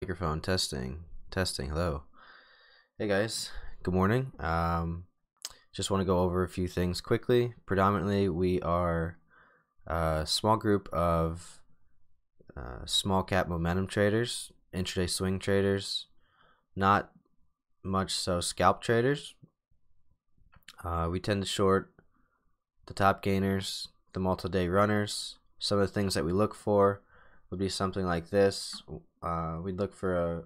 Microphone testing. Hello. Hey guys. Good morning. Just want to go over a few things quickly. Predominantly, we are a small group of small cap momentum traders, intraday swing traders, not much so scalp traders. We tend to short the top gainers, the multi-day runners. Some of the things that we look for would be something like this. We'd look for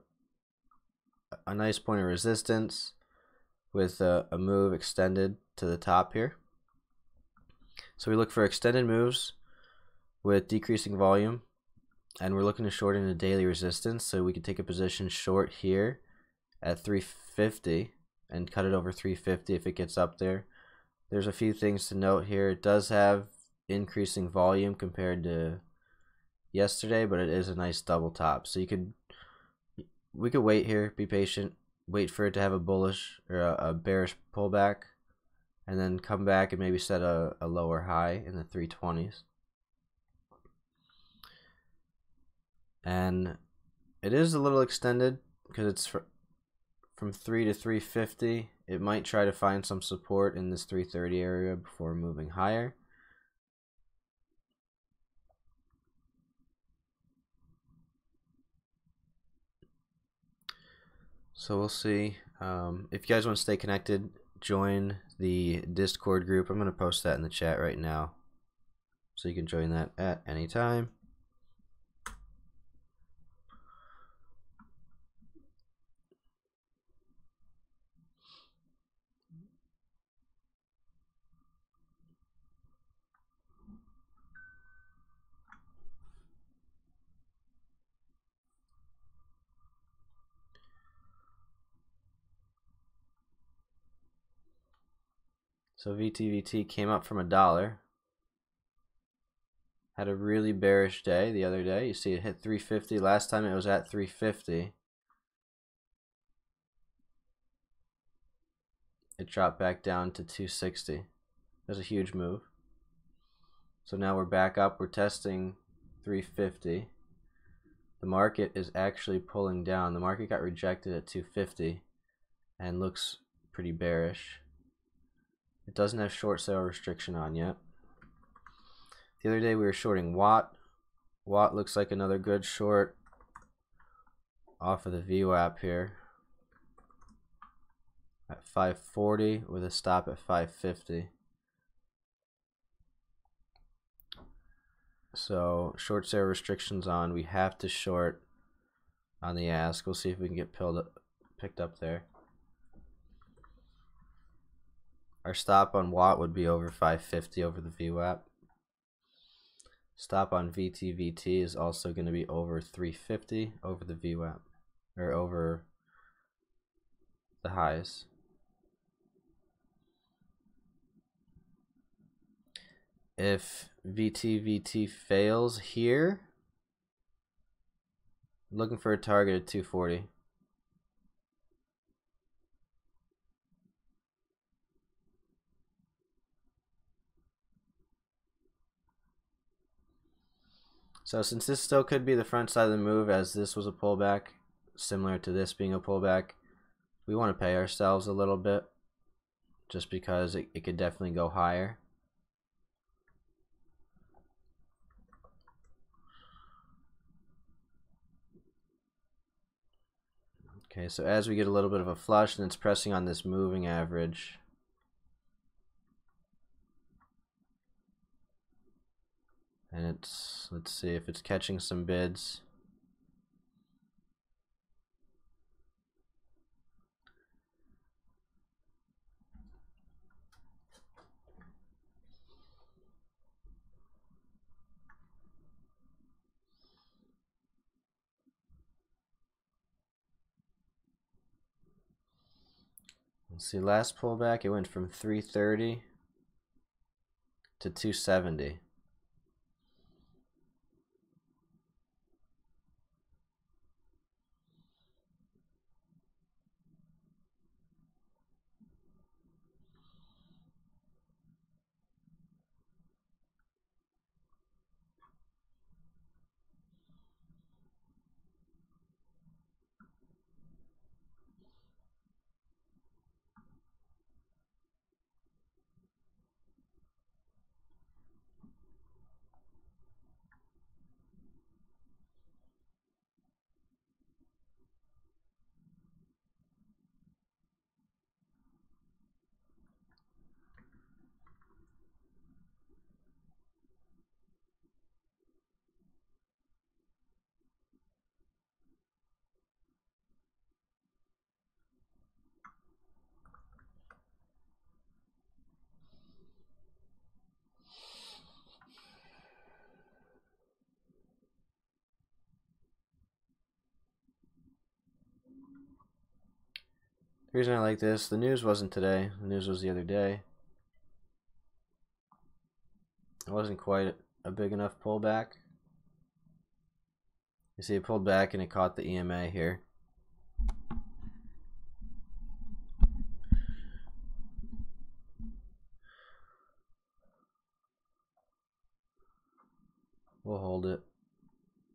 a nice point of resistance with a move extended to the top here. So we look for extended moves with decreasing volume, and we're looking to short into daily resistance, so we could take a position short here at 350 and cut it over 350 if it gets up there. There's a few things to note here. It does have increasing volume compared to yesterday, but it is a nice double top. So we could wait here, be patient, wait for it to have a bullish or a bearish pullback, and then come back and maybe set a lower high in the 320s. And it is a little extended because it's from 3 to 350. It might try to find some support in this 330 area before moving higher. So we'll see. If you guys want to stay connected, join the Discord group. I'm going to post that in the chat right now, so you can join that at any time. So VTVT came up from $1. Had a really bearish day the other day. You see it hit 350. Last time it was at 350. It dropped back down to 260. That's a huge move. So now we're back up. We're testing 350. The market is actually pulling down. The market got rejected at 250 and looks pretty bearish. It doesn't have short sale restriction on yet. The other day we were shorting Watt. Watt looks like another good short off of the VWAP here at 540 with a stop at 550. So short sale restrictions on. We have to short on the ask. We'll see if we can get picked up there. Our stop on Watt would be over 550 over the VWAP. Stop on VTVT is also going to be over 350 over the VWAP, or over the highs. If VTVT fails here, looking for a target at 240. So since this still could be the front side of the move, as this was a pullback, similar to this being a pullback, we want to pay ourselves a little bit, just because it could definitely go higher. Okay, so as we get a little bit of a flush and it's pressing on this moving average, and let's see if it's catching some bids. Let's see, last pullback it went from 330 to 270. The reason I like this, the news wasn't today, the news was the other day. It wasn't quite a big enough pullback. You see it pulled back and it caught the EMA here. We'll hold it.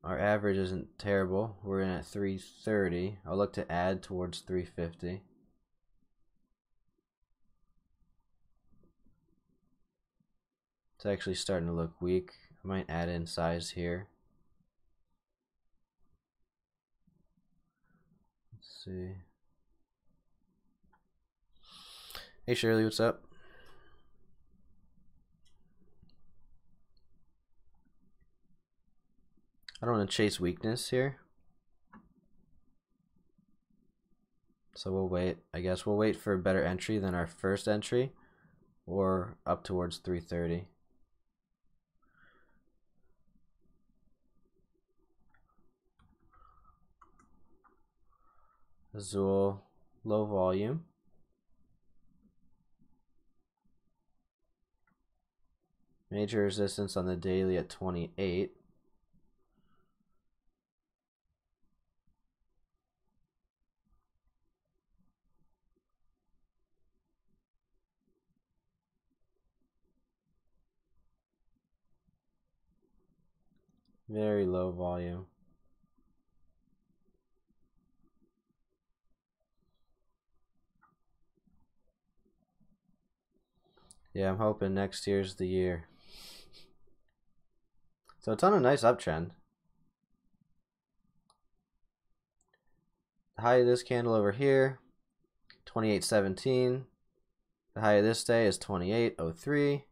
Our average isn't terrible. We're in at 330. I'll look to add towards 350. It's actually starting to look weak. I might add in size here. Let's see. Hey Shirley, what's up? I don't want to chase weakness here. So we'll wait. I guess we'll wait for a better entry than our first entry, or up towards 330. Azul, low volume. Major resistance on the daily at 28. Very low volume. Yeah, I'm hoping next year's the year. So it's on a nice uptrend. The high of this candle over here, 28.17. The high of this day is 28.03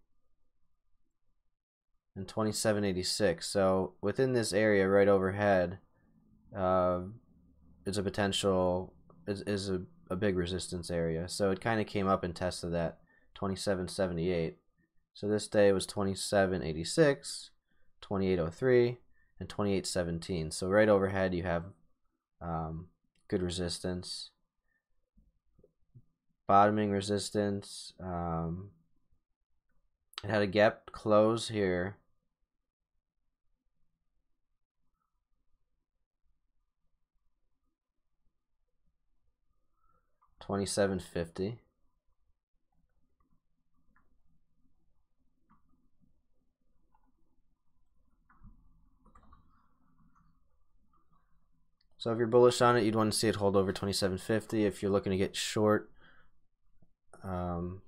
and 27.86. So within this area right overhead is a potential, is a big resistance area. So it kind of came up and tested that 27.78. So this day was 27.86, 28.03, and 28.17. So right overhead you have good resistance. Bottoming resistance. It had a gap close here. $27.50. So if you're bullish on it, you'd want to see it hold over 27.50. If you're looking to get short, I'm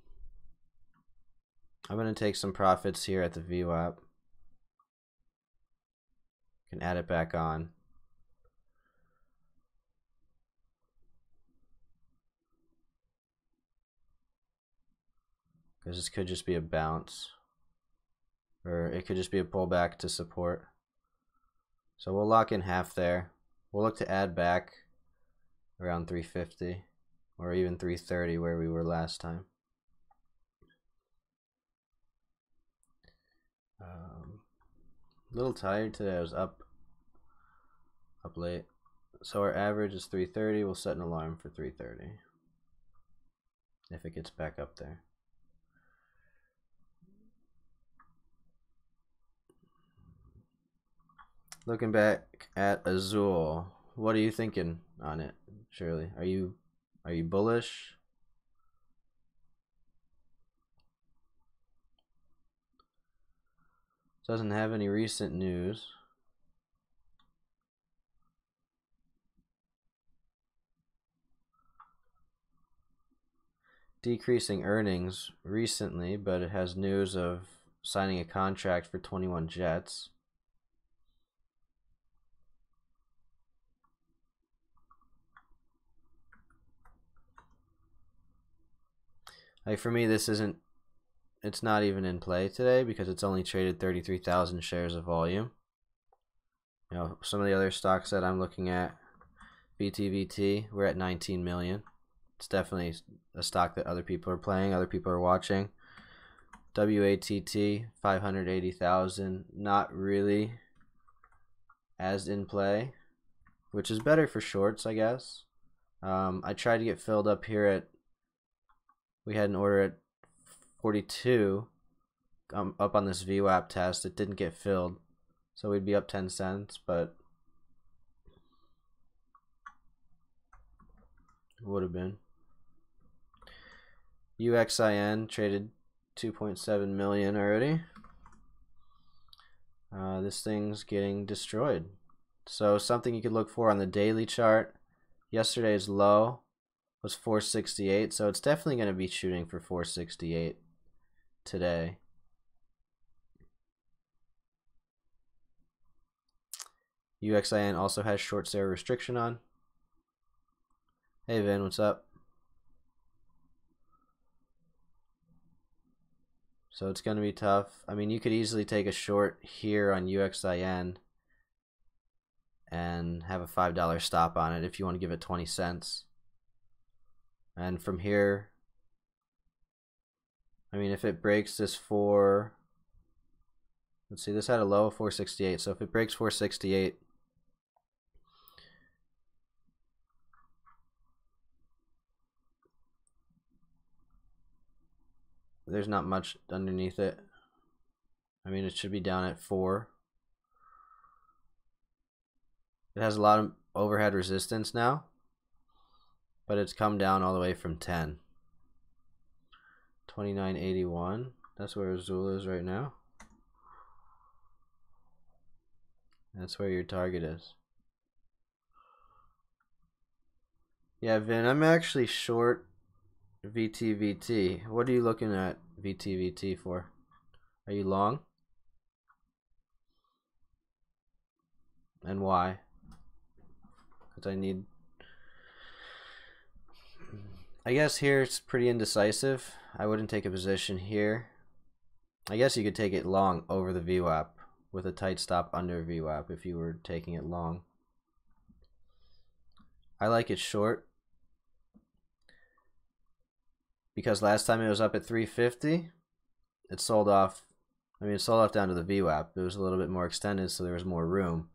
going to take some profits here at the VWAP. Can add it back on. Because this could just be a bounce. Or it could just be a pullback to support. So we'll lock in half there. We'll look to add back around 350 or even 330 where we were last time. A little tired today. I was up late. So our average is 330. We'll set an alarm for 330 if it gets back up there. Looking back at Azul, what are you thinking on it, Shirley? Are you bullish? Doesn't have any recent news. Decreasing earnings recently, but it has news of signing a contract for 21 jets. Like for me, this isn't, it's not even in play today because it's only traded 33,000 shares of volume. You know, some of the other stocks that I'm looking at, VTVT, we're at 19 million. It's definitely a stock that other people are playing, other people are watching. WATT, 580,000, not really as in play, which is better for shorts, I guess. I tried to get filled up here at, we had an order at 42 up on this VWAP test. It didn't get filled, so we'd be up 10 cents, but it would have been. UXIN traded 2.7 million already. This thing's getting destroyed. So something you could look for on the daily chart. Yesterday's low was 468, so it's definitely going to be shooting for 468 today. UXIN also has short sale restriction on. Hey Vin, what's up? So it's going to be tough. I mean, you could easily take a short here on UXIN and have a $5 stop on it if you want to give it 20 cents. And from here, I mean, if it breaks this let's see, this had a low of 468. So if it breaks 468, there's not much underneath it. I mean, it should be down at 4. It has a lot of overhead resistance now, but it's come down all the way from 10. 29.81. That's where Azul is right now. That's where your target is. Yeah, Vin, I'm actually short VTVT. What are you looking at VTVT for? Are you long? And why? Because I guess here it's pretty indecisive. I wouldn't take a position here. I guess you could take it long over the VWAP with a tight stop under VWAP if you were taking it long. I like it short because last time it was up at 350, it sold off. I mean, it sold off down to the VWAP. It was a little bit more extended, so there was more room.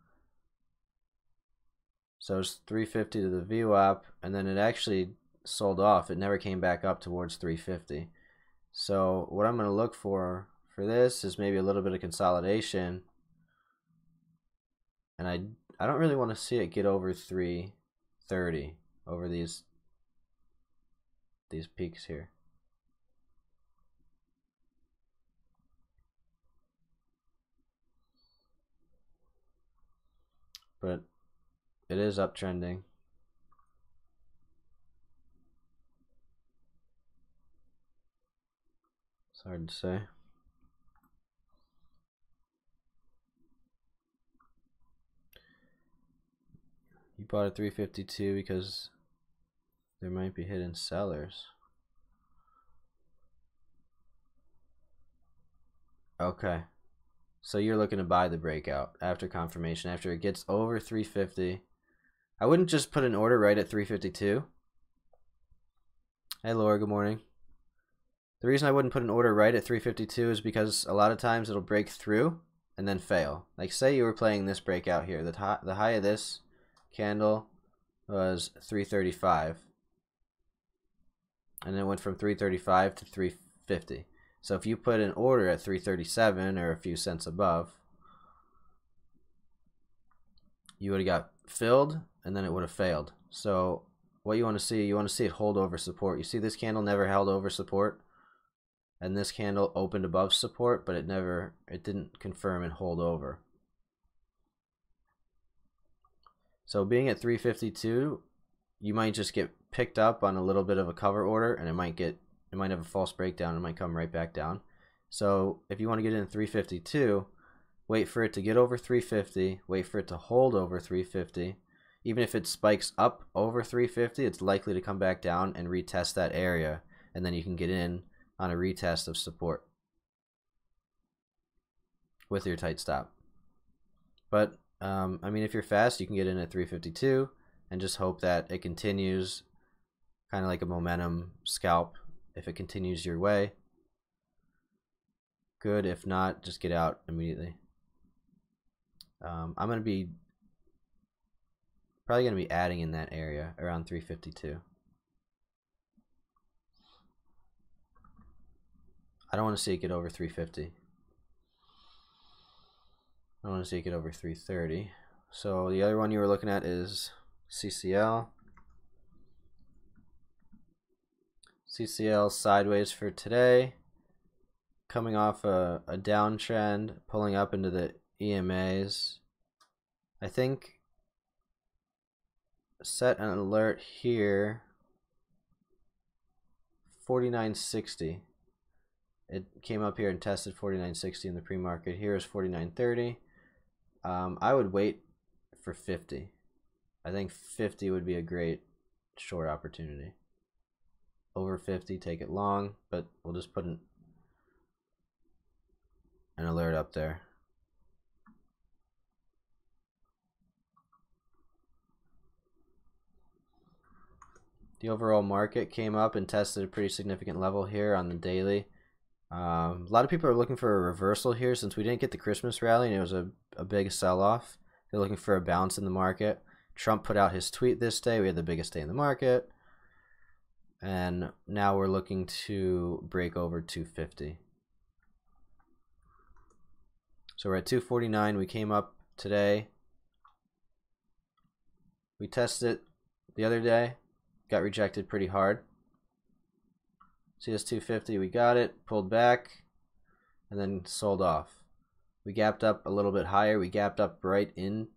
So it's 350 to the VWAP, and then it actually sold off. It never came back up towards 350. So what I'm going to look for this is maybe a little bit of consolidation, and I don't really want to see it get over 330 over these peaks here. But it is uptrending. It's hard to say. You bought at 352 because there might be hidden sellers. Okay. So you're looking to buy the breakout after confirmation, after it gets over 350. I wouldn't just put an order right at 352. Hey Laura, good morning. The reason I wouldn't put an order right at 352 is because a lot of times it'll break through and then fail. Like say you were playing this breakout here. The high of this candle was 335. And then it went from 335 to 350. So if you put an order at 337 or a few cents above, you would have got filled and then it would have failed. So what you want to see it hold over support. You see this candle never held over support, and this candle opened above support, but it didn't confirm and hold over. So being at 352, you might just get picked up on a little bit of a cover order, and it might have a false breakdown. It might come right back down. So if you want to get in 352, wait for it to get over 350, wait for it to hold over 350. Even if it spikes up over 350, it's likely to come back down and retest that area, and then you can get in on a retest of support with your tight stop. But I mean, if you're fast, you can get in at 352 and just hope that it continues, kind of like a momentum scalp. If it continues your way, good. If not, just get out immediately. I'm going to be Probably going to be adding in that area around 352. I don't want to see it get over 350. I want to see it get over 330. So the other one you were looking at is CCL. CCL sideways for today, coming off a downtrend, pulling up into the EMAs. I think set an alert here, 49.60. It came up here and tested 49.60 in the pre-market. Here is 49.30. I would wait for 50. I think 50 would be a great short opportunity. Over 50, take it long, but we'll just put an alert up there. The overall market came up and tested a pretty significant level here on the daily. A lot of people are looking for a reversal here since we didn't get the Christmas rally and it was a big sell-off. They're looking for a bounce in the market. Trump put out his tweet this day. We had the biggest day in the market. And now we're looking to break over 250. So we're at 249. We came up today. We tested it the other day. Got rejected pretty hard. CS 250, we got it, pulled back, and then sold off. We gapped up a little bit higher. We gapped up right into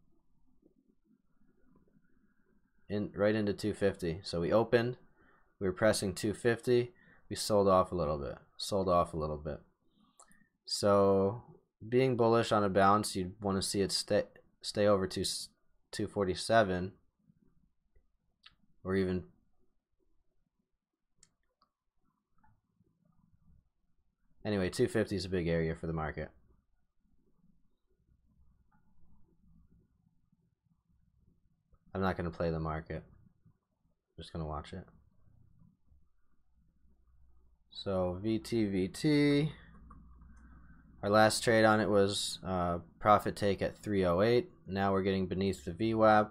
250. So we opened. We were pressing 250. We sold off a little bit. Sold off a little bit. So being bullish on a bounce, you'd want to see it stay over 247, or even anyway, 250 is a big area for the market. I'm not going to play the market. I'm just going to watch it. So VTVT, our last trade on it was profit take at 308. Now we're getting beneath the VWAP.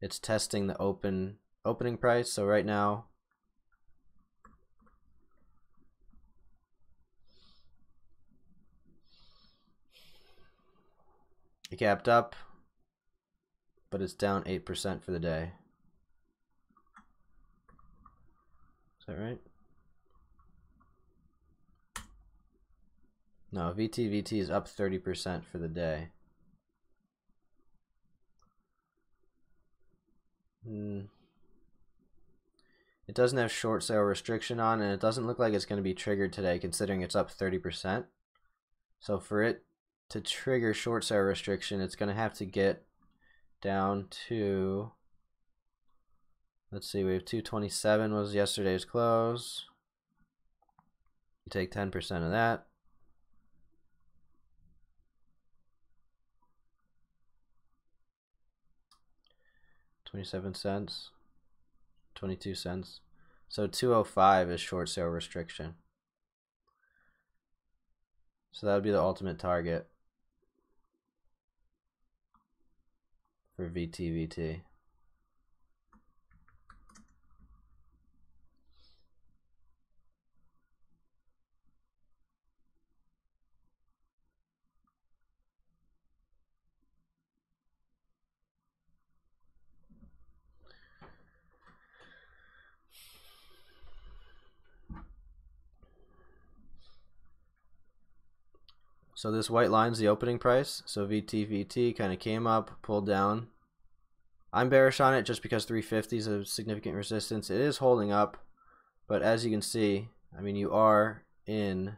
It's testing the opening price. So right now, it gapped up, but it's down 8% for the day. Is that right? No, VTVT is up 30% for the day. It doesn't have short sale restriction on, and it doesn't look like it's going to be triggered today considering it's up 30%. So for it to trigger short sale restriction, it's going to have to get down to, let's see, we have 227 was yesterday's close. You take 10% of that. 27 cents, 22 cents. So 205 is short sale restriction. So that would be the ultimate target for VTVT. So this white line's the opening price. So VTVT kind of came up, pulled down. I'm bearish on it just because 350 is a significant resistance. It is holding up, but as you can see, I mean, you are in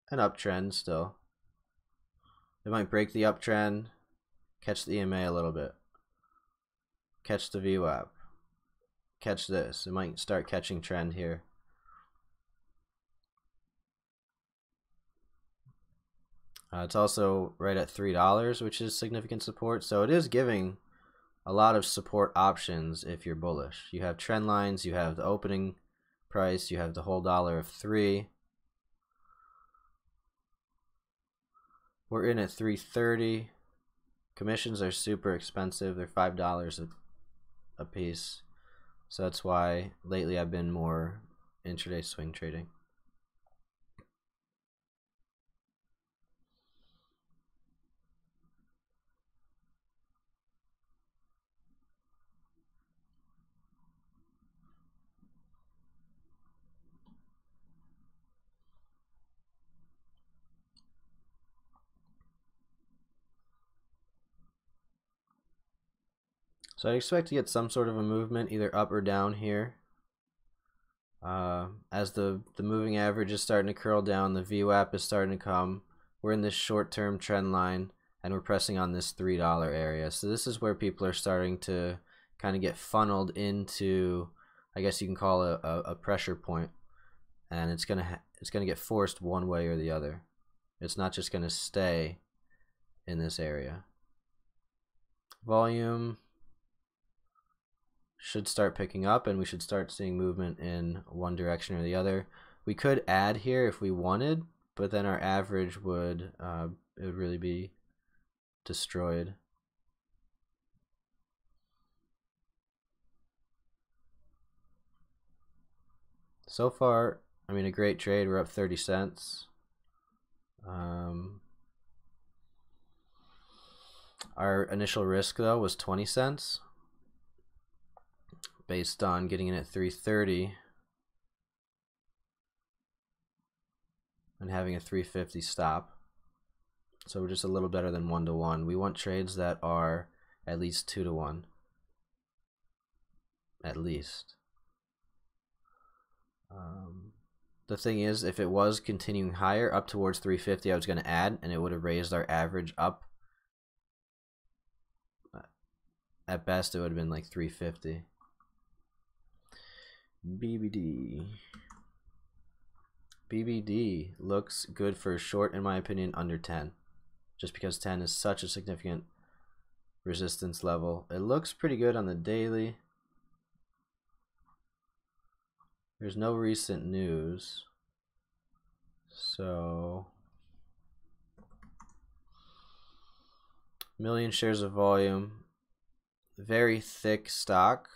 an uptrend still. It might break the uptrend, catch the EMA a little bit, catch the VWAP, catch this. It might start catching trend here. It's also right at $3, which is significant support. So it is giving a lot of support options if you're bullish. You have trend lines, you have the opening price, you have the whole dollar of 3. We're in at 330. commissions are super expensive. They're $5 a piece. So that's why lately I've been more intraday swing trading. So I expect to get some sort of a movement either up or down here. As the moving average is starting to curl down, the VWAP is starting to come. We're in this short-term trend line, and we're pressing on this $3 area. So this is where people are starting to kind of get funneled into, I guess you can call it a pressure point, and it's gonna get forced one way or the other. It's not just gonna stay in this area. Volume should start picking up, and we should start seeing movement in one direction or the other. We could add here if we wanted, but then our average would it would really be destroyed. So far, I mean, a great trade. We're up 30 cents. Our initial risk though was 20 cents. Based on getting in at 330 and having a 350 stop. So we're just a little better than 1-to-1. We want trades that are at least 2-to-1. At least. The thing is, if it was continuing higher up towards 350, I was going to add, and it would have raised our average up. At best, it would have been like 350. BBD looks good for a short, in my opinion, under 10, just because 10 is such a significant resistance level. It looks pretty good on the daily. There's no recent news, so million shares of volume, very thick stock.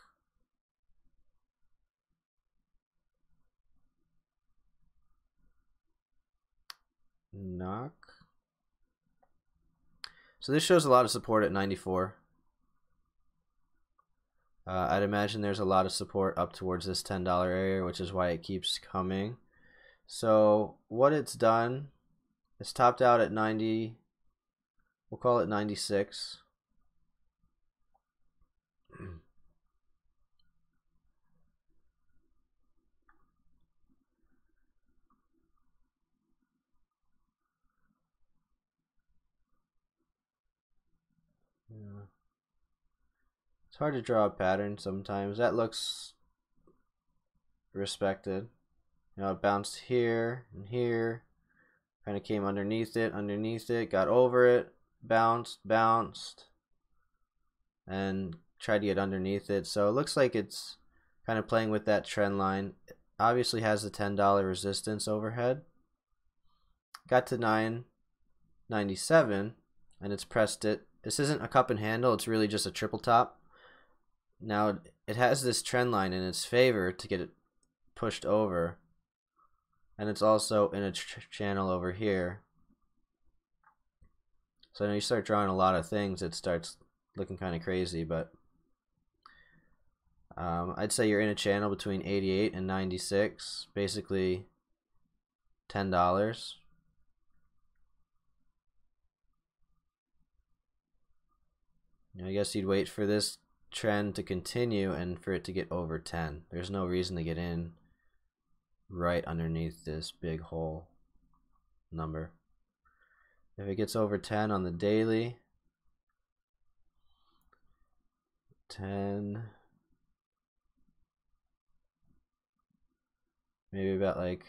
Knock. So this shows a lot of support at 94. I'd imagine there's a lot of support up towards this $10 area, which is why it keeps coming. So what it's done, it's topped out at 90. We'll call it 96. Yeah. It's hard to draw a pattern sometimes. That looks respected. You know, it bounced here and here, kind of came underneath it, got over it, bounced, and tried to get underneath it. So it looks like it's kind of playing with that trend line. It obviously has the $10 resistance overhead. Got to 997, and it's pressed it. This isn't a cup and handle, it's really just a triple top. Now it has this trend line in its favor to get it pushed over, and it's also in a channel over here. So now you start drawing a lot of things, it starts looking kind of crazy, but I'd say you're in a channel between 88 and 96, basically $10. I guess you'd wait for this trend to continue and for it to get over 10. There's no reason to get in right underneath this big hole number. If it gets over 10 on the daily, 10, maybe about like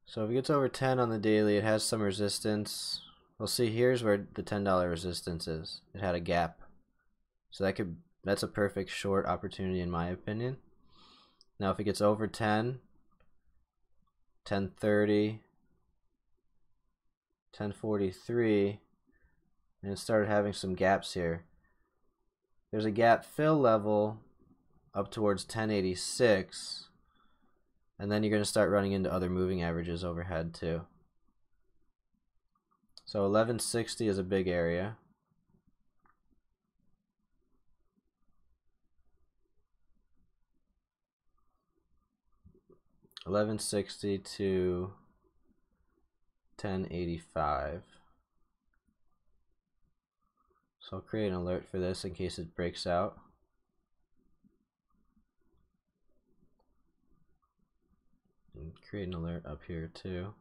so if it gets over 10 on the daily, it has some resistance. We'll see, here's where the $10 resistance is. It had a gap. So that's a perfect short opportunity in my opinion. Now if it gets over 10, 1030, 1043, and it started having some gaps here. There's a gap fill level up towards 1086, and then you're going to start running into other moving averages overhead too. So 1160 is a big area. $11.60 to $10.85. So I'll create an alert for this in case it breaks out. And create an alert up here too.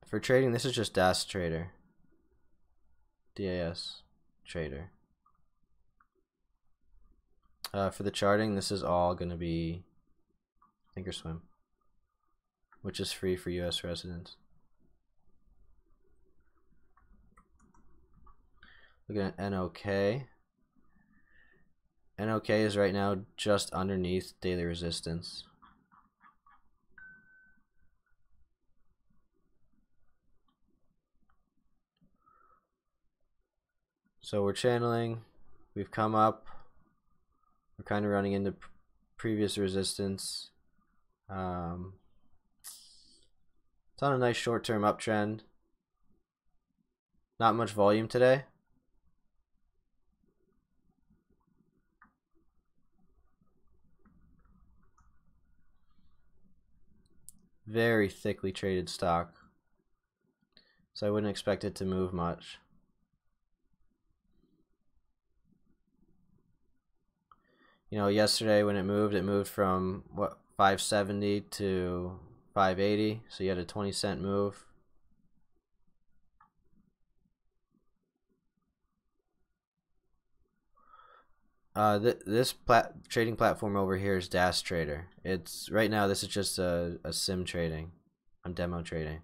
For trading, this is just DAS Trader. DAS Trader. For the charting, this is all going to be Thinkorswim, which is free for US residents. Looking at NOK. NOK is right now just underneath daily resistance. So we're channeling, we've come up, we're kind of running into previous resistance. It's on a nice short-term uptrend. Not much volume today. Very thickly traded stock. So I wouldn't expect it to move much. You know, yesterday when it moved from what, 570 to 580, so you had a 20-cent move. This trading platform over here is DAS Trader. It's right now, this is just a sim trading. I'm demo trading.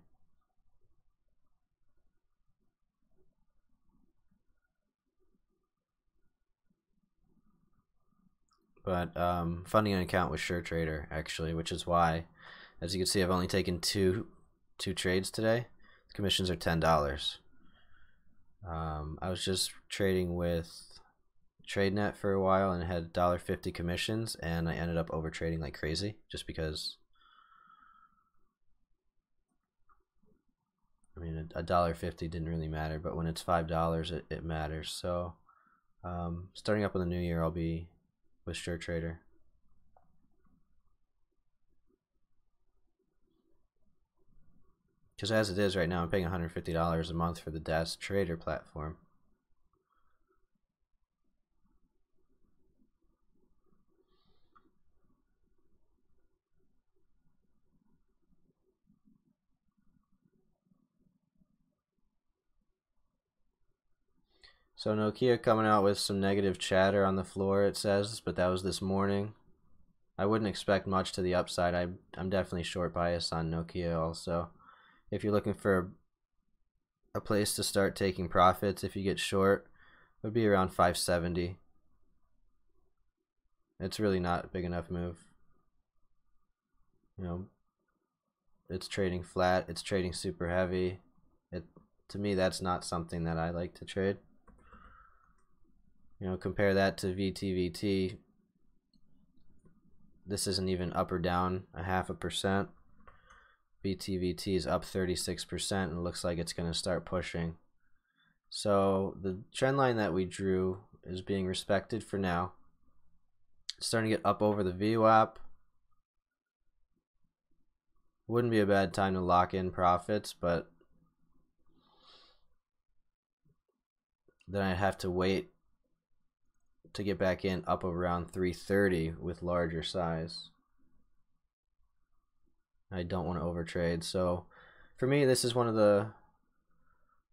But funding an account with SureTrader actually, which is why, as you can see, I've only taken two trades today. The commissions are $10. I was just trading with TradeNet for a while and had $1.50 commissions, and I ended up over trading like crazy just because, I mean, $1.50 didn't really matter, but when it's $5 it matters. So starting up in the new year, I'll be with SureTrader. Because as it is right now, I'm paying $150 a month for the DAS Trader platform. So Nokia coming out with some negative chatter on the floor, it says, but that was this morning. I wouldn't expect much to the upside. I'm definitely short bias on Nokia also. If you're looking for a place to start taking profits, if you get short, it would be around 570. It's really not a big enough move. You know, it's trading flat, it's trading super heavy. To me, that's not something that I like to trade. You know, compare that to VTVT. This isn't even up or down a 0.5%. VTVT is up 36% and it looks like it's going to start pushing. So the trend line that we drew is being respected for now. It's starting to get up over the VWAP. Wouldn't be a bad time to lock in profits, but then I'd have to wait to get back in up around 330 with larger size. I don't want to overtrade. So for me, this is one of the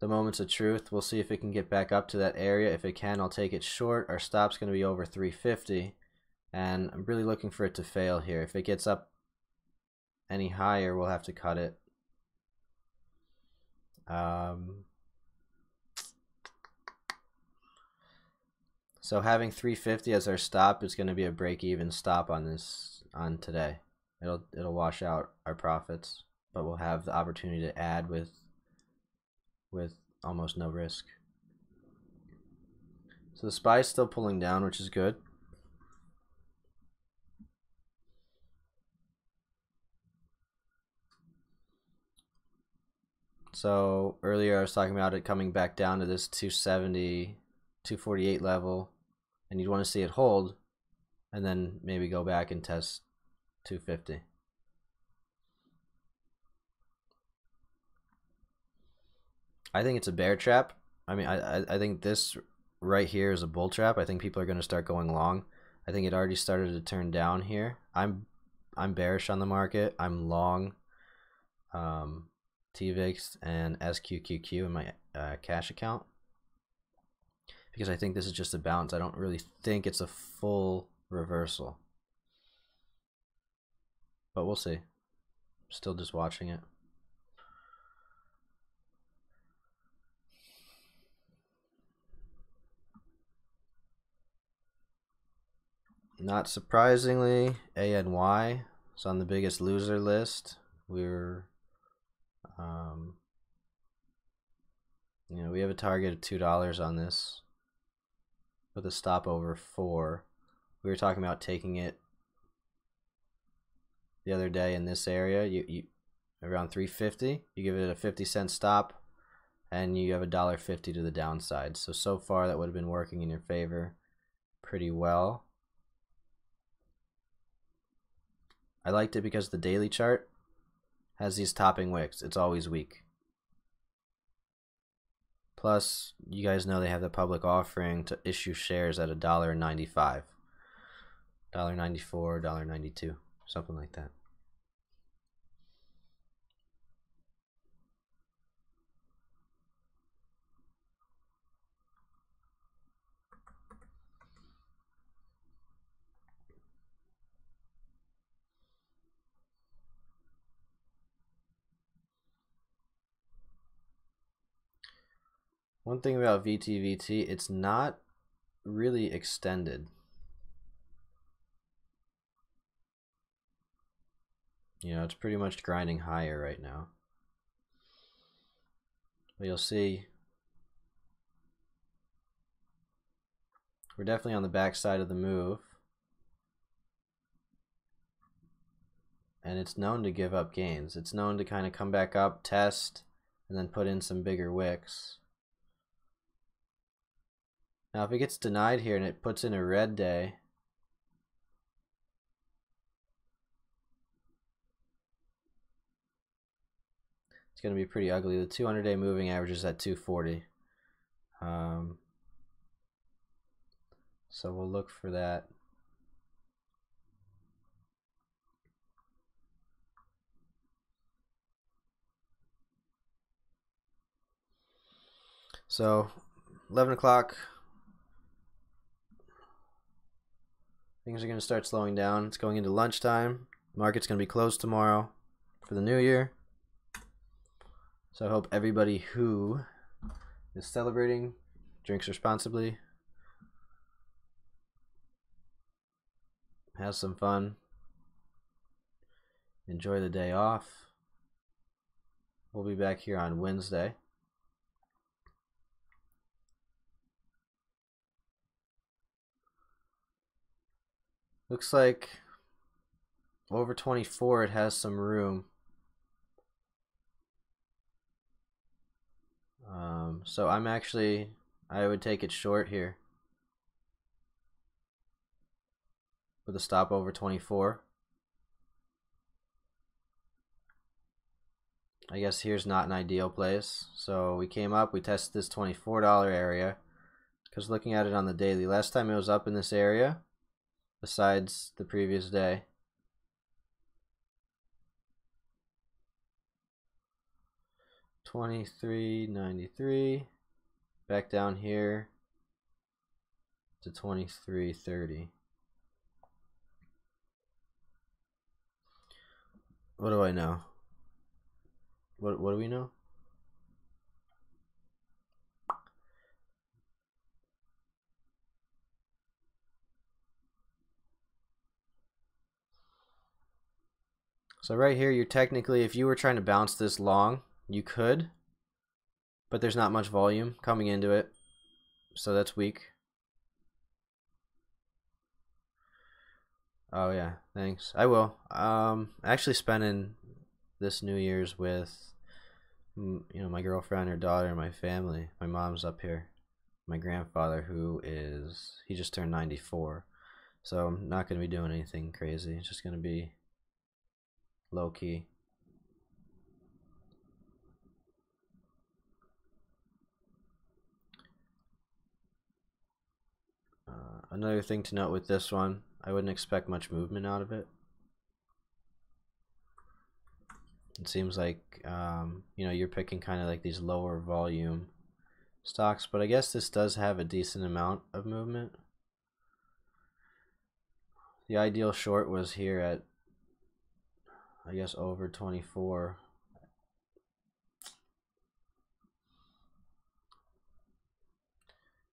moments of truth. We'll see if it can get back up to that area. If it can, I'll take it short. Our stop's going to be over 350. And I'm really looking for it to fail here. If it gets up any higher, we'll have to cut it. So having 350 as our stop is going to be a break-even stop on today. It'll wash out our profits, but we'll have the opportunity to add with almost no risk. So the SPY is still pulling down, which is good. So earlier I was talking about it coming back down to this 270, 248 level, and you'd want to see it hold and then maybe go back and test 250. I think it's a bear trap. I mean, I think this right here is a bull trap. I think people are going to start going long. I think it already started to turn down here. I'm bearish on the market. I'm long TVIX and SQQQ in my cash account because I think this is just a bounce. I don't really think it's a full reversal, but we'll see. Still just watching it. Not surprisingly, ANY is on the biggest loser list. We're you know, we have a target of $2 on this with a stop over 4. We were talking about taking it the other day in this area. You around 350. You give it a 50-cent stop, and you have $1.50 to the downside. So far that would have been working in your favor pretty well. I liked it because the daily chart has these topping wicks. It's always weak. Plus, you guys know they have the public offering to issue shares at $1.95, $1.94, $1.92, something like that. One thing about VTVT, it's not really extended. You know, it's pretty much grinding higher right now. But you'll see we're definitely on the backside of the move. And it's known to give up gains. It's known to kind of come back up, test, and then put in some bigger wicks. Now if it gets denied here and it puts in a red day, it's going to be pretty ugly. The 200-day moving average is at 240. So we'll look for that. So 11 o'clock, things are going to start slowing down. It's going into lunchtime. Market's going to be closed tomorrow for the new year. So I hope everybody who is celebrating drinks responsibly, has some fun, enjoy the day off. We'll be back here on Wednesday. Looks like over 24 it has some room. So I would take it short here with a stop over 24. I guess here's not an ideal place. So we came up, we tested this $24 area because looking at it on the daily, last time it was up in this area besides the previous day. $23.93, back down here to $23.30. What do I know? What do we know? So right here, you're technically, if you were trying to bounce this long, you could, but there's not much volume coming into it, so that's weak. Oh yeah, thanks. I will. Actually spending this New Year's with, my girlfriend, her daughter, my family. My mom's up here. My grandfather, he just turned 94. So I'm not going to be doing anything crazy. It's just going to be low key. Another thing to note with this one, I wouldn't expect much movement out of it. It seems like, you're picking kind of like these lower volume stocks, but I guess this does have a decent amount of movement. The ideal short was here at, I guess, over 24.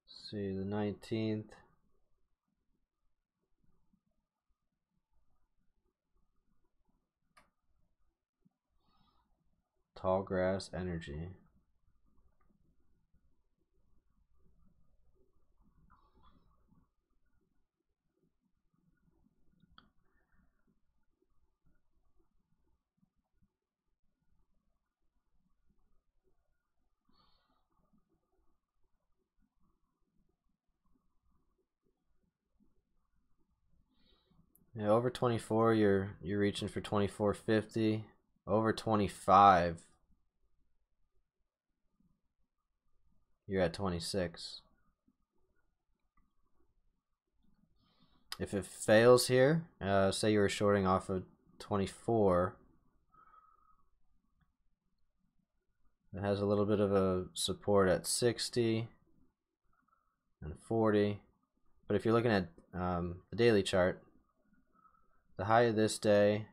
Let's see, the 19th. Tallgrass Energy. Yeah, over 24, you're reaching for 24.50. Over 25, you're at 26. If it fails here, say you were shorting off of 24, it has a little bit of a support at 60 and 40. But if you're looking at the daily chart, the high of this day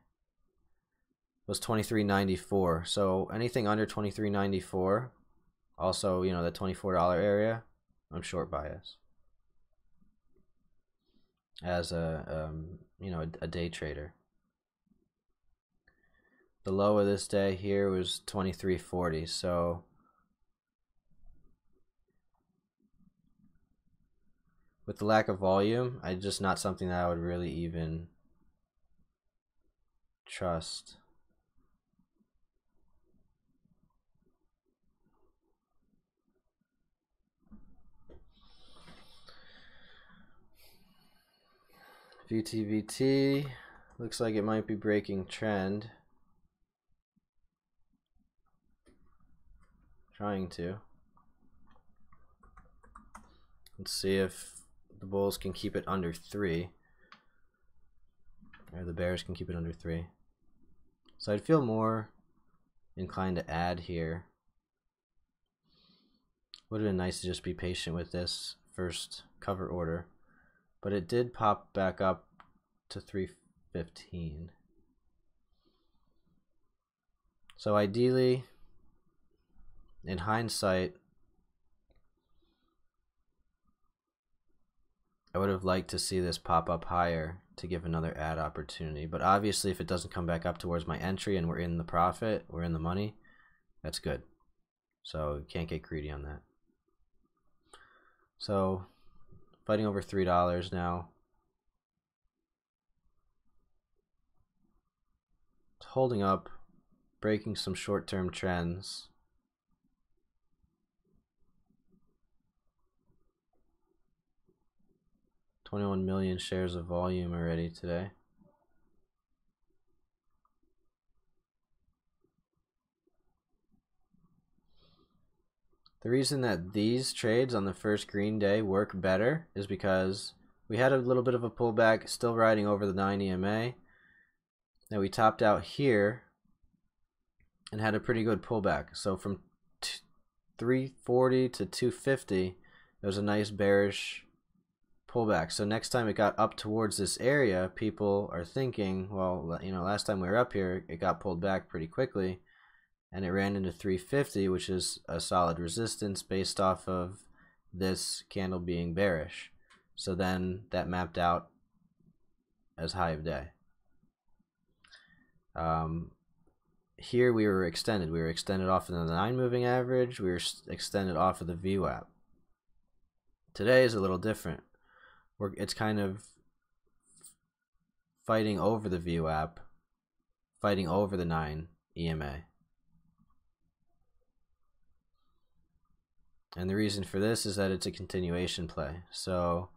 was 23.94. So anything under 23.94, also, the $24 area, I'm short bias as a day trader. The low of this day here was 23.40. So with the lack of volume, it's just not something that I would really even trust. VTVT looks like it might be breaking trend. Trying to. Let's see if the bulls can keep it under 3. Or the bears can keep it under 3. So I'd feel more inclined to add here. Would have been nice to just be patient with this first cover order. But it did pop back up to 315. So ideally, in hindsight, I would have liked to see this pop up higher to give another add opportunity. But obviously, if it doesn't come back up towards my entry and we're in the profit, we're in the money, that's good. So you can't get greedy on that. So fighting over $3 now. It's holding up, breaking some short-term trends. $21 million shares of volume already today. The reason that these trades on the first green day work better is because we had a little bit of a pullback, still riding over the 9 EMA. Now we topped out here and had a pretty good pullback. So from 340 to 250, there was a nice bearish pullback. So next time it got up towards this area, people are thinking, well, you know, last time we were up here, it got pulled back pretty quickly, and it ran into 350, which is a solid resistance based off of this candle being bearish. So then that mapped out as high of day. Here we were extended. We were extended off of the 9 moving average. We were extended off of the VWAP. Today is a little different. It's kind of fighting over the VWAP, fighting over the 9 EMA. And the reason for this is that it's a continuation play. So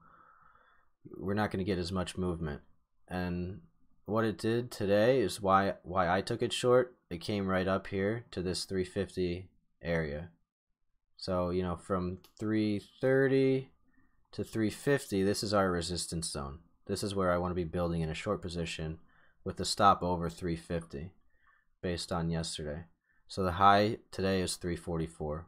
we're not going to get as much movement. And what it did today is why I took it short. It came right up here to this 350 area. So, you know, from 330 to 350, this is our resistance zone. This is where I want to be building in a short position with the stop over 350 based on yesterday. So the high today is 344.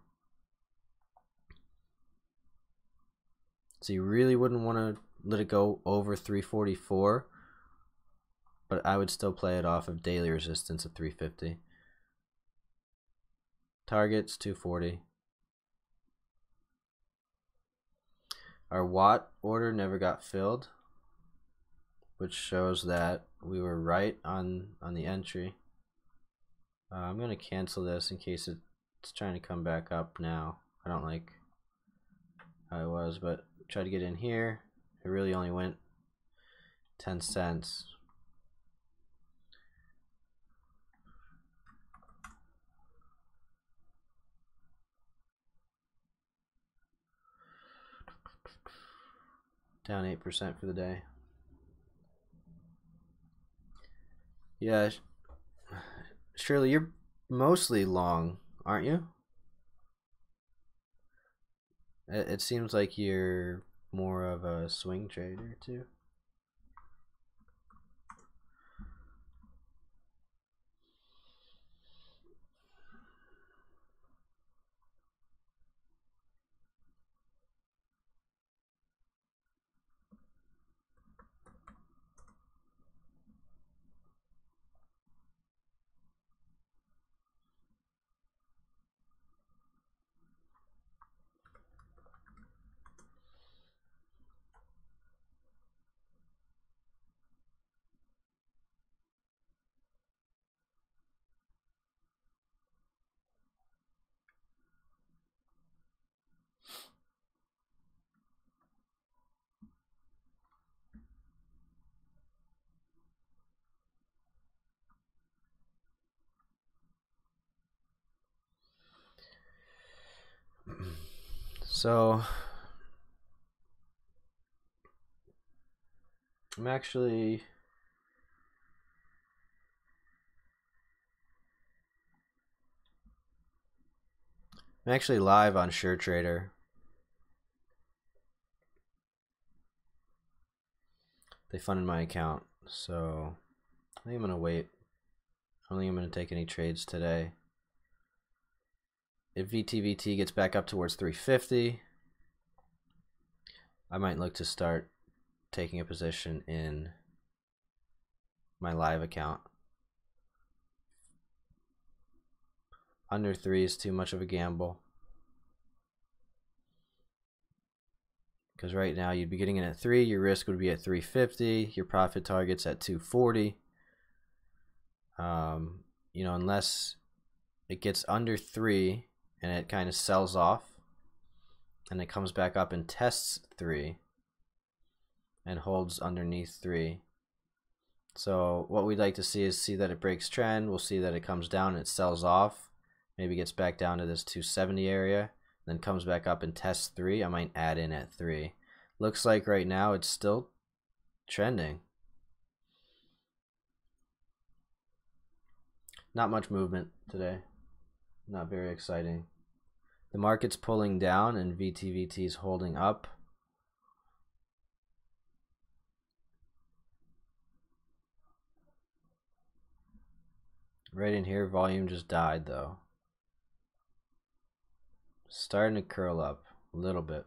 So you really wouldn't want to let it go over 344, but I would still play it off of daily resistance of 350. Targets 240. Our Watt order never got filled, which shows that we were right on the entry. I'm going to cancel this in case it's trying to come back up now. I don't like how it was, but try to get in here. It really only went 10 cents. Down 8% for the day. Yeah, Shirley, you're mostly long, aren't you? It seems like you're more of a swing trader too. So I'm actually live on SureTrader. They funded my account, so I think I'm gonna wait. I don't think I'm gonna take any trades today. If VTVT gets back up towards 350, I might look to start taking a position in my live account. Under 3 is too much of a gamble, because right now you'd be getting in at 3, your risk would be at 350, your profit target's at 240. You know, unless it gets under 3 and it kind of sells off and it comes back up and tests 3 and holds underneath 3. So what we'd like to see is that it breaks trend. We'll see that it comes down and it sells off, maybe gets back down to this 270 area, then comes back up and tests 3. I might add in at 3. Looks like right now it's still trending. Not much movement today. Not very exciting. The market's pulling down and VTVT is holding up. Right in here, volume just died though. Starting to curl up a little bit.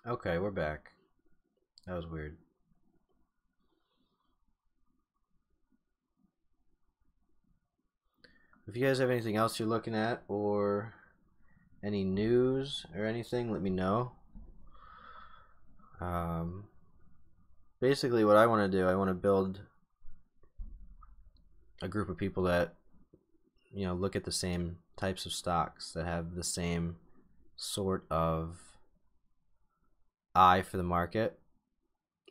Okay, we're back. That was weird. If you guys have anything else you're looking at or any news or anything, let me know. Basically what I want to do, I want to build a group of people that, you know, look at the same types of stocks, that have the same sort of eye for the market.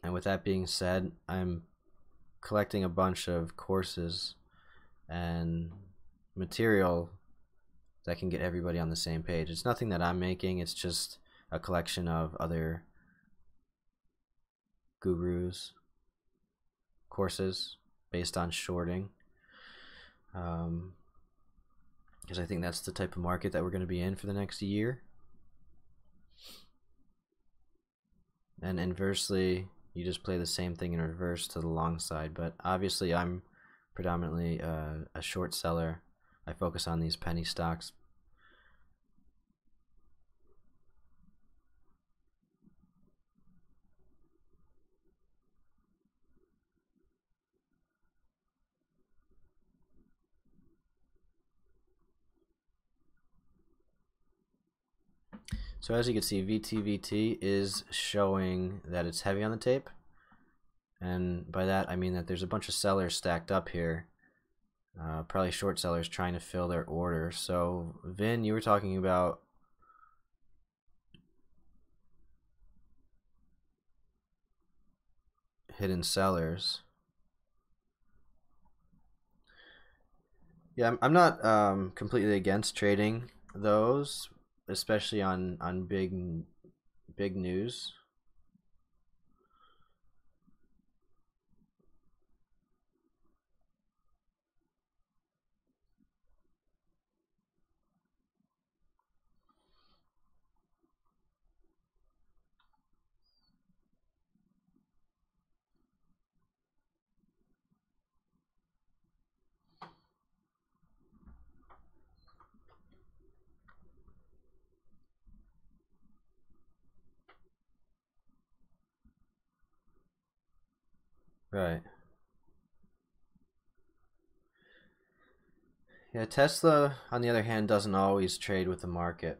And with that being said, I'm collecting a bunch of courses and material that can get everybody on the same page. It's nothing that I'm making, it's just a collection of other gurus courses based on shorting, because I think that's the type of market that we're going to be in for the next year. And inversely, you just play the same thing in reverse to the long side. But obviously I'm predominantly a short seller. I focus on these penny stocks. So as you can see, VTVT is showing that it's heavy on the tape, and by that I mean that there's a bunch of sellers stacked up here, probably short sellers trying to fill their order. So Vin, you were talking about hidden sellers. Yeah, I'm not completely against trading those, especially on big news. Right. Yeah, Tesla, on the other hand, doesn't always trade with the market.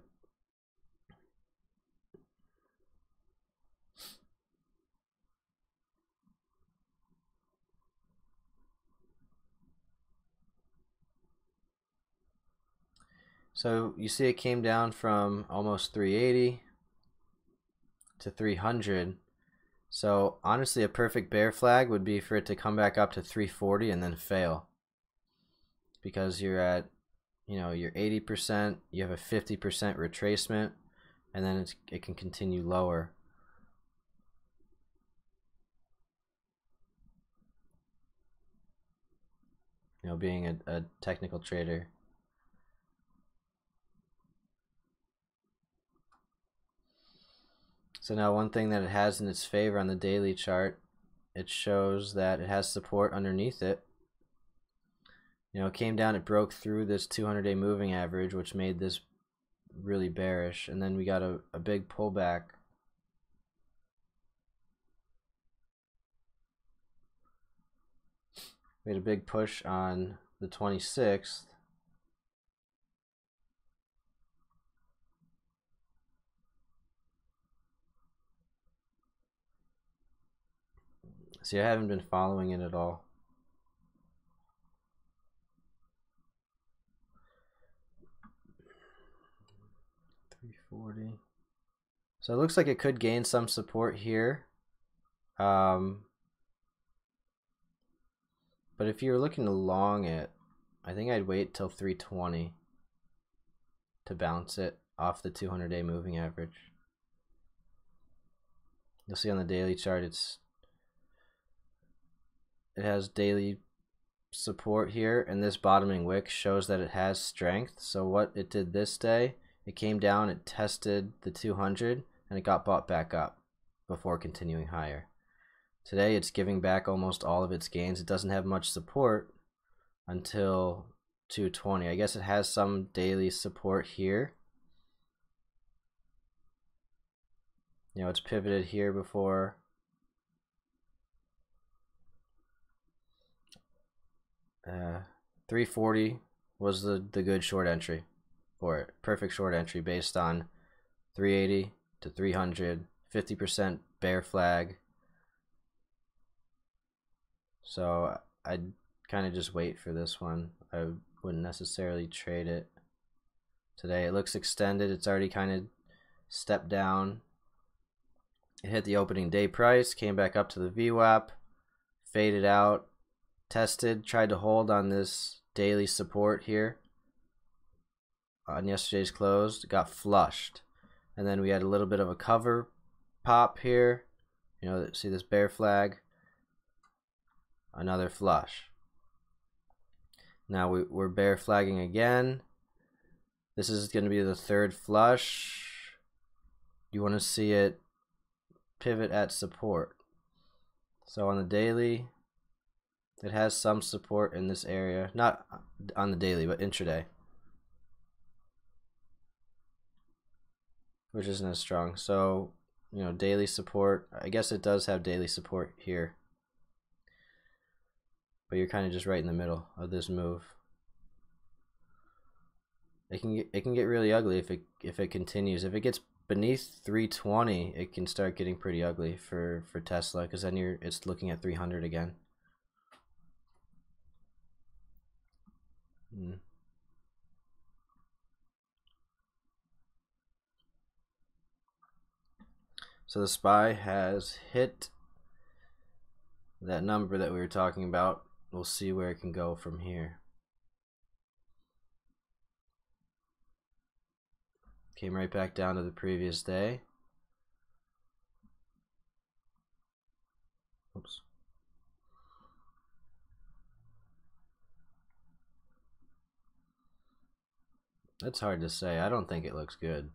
So you see it came down from almost 380 to 300. So honestly, a perfect bear flag would be for it to come back up to 340 and then fail. Because you're at, you know, you're 80%, you have a 50% retracement, and then it can continue lower. You know, being a technical trader. So now one thing that it has in its favor on the daily chart, it shows that it has support underneath it. You know, it came down, it broke through this 200-day moving average, which made this really bearish, and then we got a big pullback. We had a big push on the 26th. See, I haven't been following it at all. $340. So it looks like it could gain some support here. But if you're looking to long it, I think I'd wait till 320 to bounce it off the 200-day moving average. You'll see on the daily chart it has daily support here, and this bottoming wick shows that it has strength. So what it did this day, it came down, it tested the 200, and it got bought back up before continuing higher. Today it's giving back almost all of its gains. It doesn't have much support until 220. I guess it has some daily support here. You know, it's pivoted here before. Uh, 340 was the good short entry for it. Perfect short entry based on 380 to 300, 50% bear flag. So I'd kind of just wait for this one. I wouldn't necessarily trade it today. It looks extended. It's already kind of stepped down. It hit the opening day price, came back up to the VWAP, faded out, tested, tried to hold on this daily support here on yesterday's close, got flushed. And then we had a little bit of a cover pop here. You know, see this bear flag? Another flush. Now we're bear flagging again. This is going to be the third flush. You want to see it pivot at support. So on the daily, it has some support in this area. Not on the daily, but intraday, which isn't as strong. So, you know, daily support, I guess it does have daily support here, but you're kind of just right in the middle of this move. It can get really ugly if it continues. If it gets beneath 320, it can start getting pretty ugly for Tesla, because then it's looking at 300 again. So the SPY has hit that number that we were talking about. We'll see where it can go from here. Came right back down to the previous day. Oops. That's hard to say. I don't think it looks good.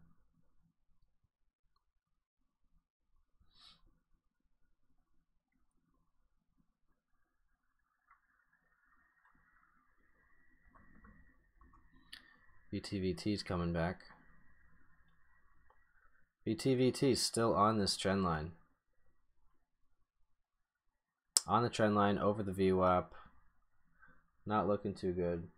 VTVT is coming back. VTVT is still on this trend line. On the trend line, over the VWAP. Not looking too good.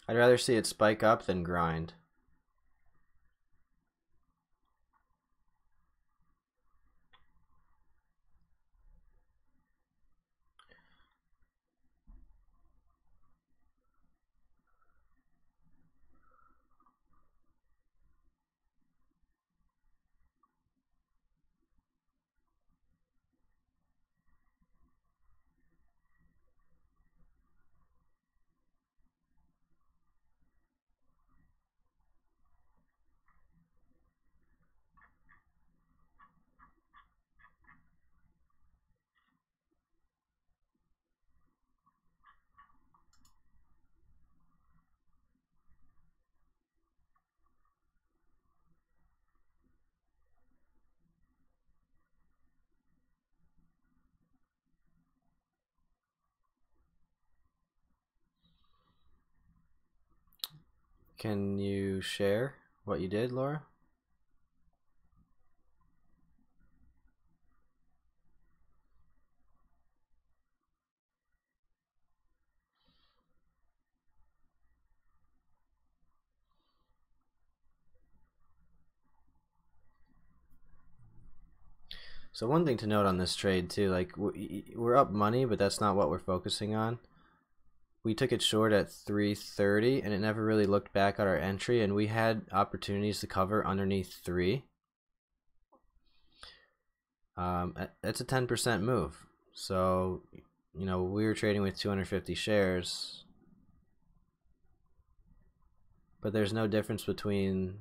I'd rather see it spike up than grind. Can you share what you did, Laura? So one thing to note on this trade too, like we're up money, but that's not what we're focusing on. We took it short at 330 and it never really looked back at our entry, and we had opportunities to cover underneath 3. It's a 10% move. So, you know, we were trading with 250 shares, but there's no difference between,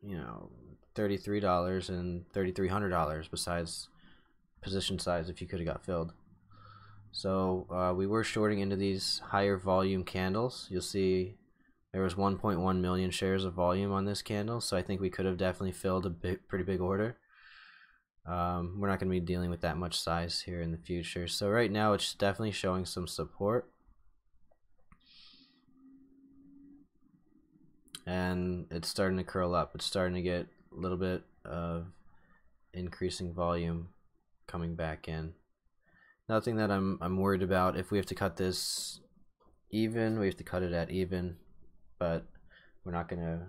you know, $33 and $3,300 besides position size if you could have got filled. So we were shorting into these higher volume candles. You'll see there was 1.1 million shares of volume on this candle, so I think we could have definitely filled a pretty big order. We're not going to be dealing with that much size here in the future. So right now it's definitely showing some support. And it's starting to curl up. It's starting to get a little bit of increasing volume coming back in. Nothing that I'm worried about. If we have to cut this even, we have to cut it at even, but we're not going to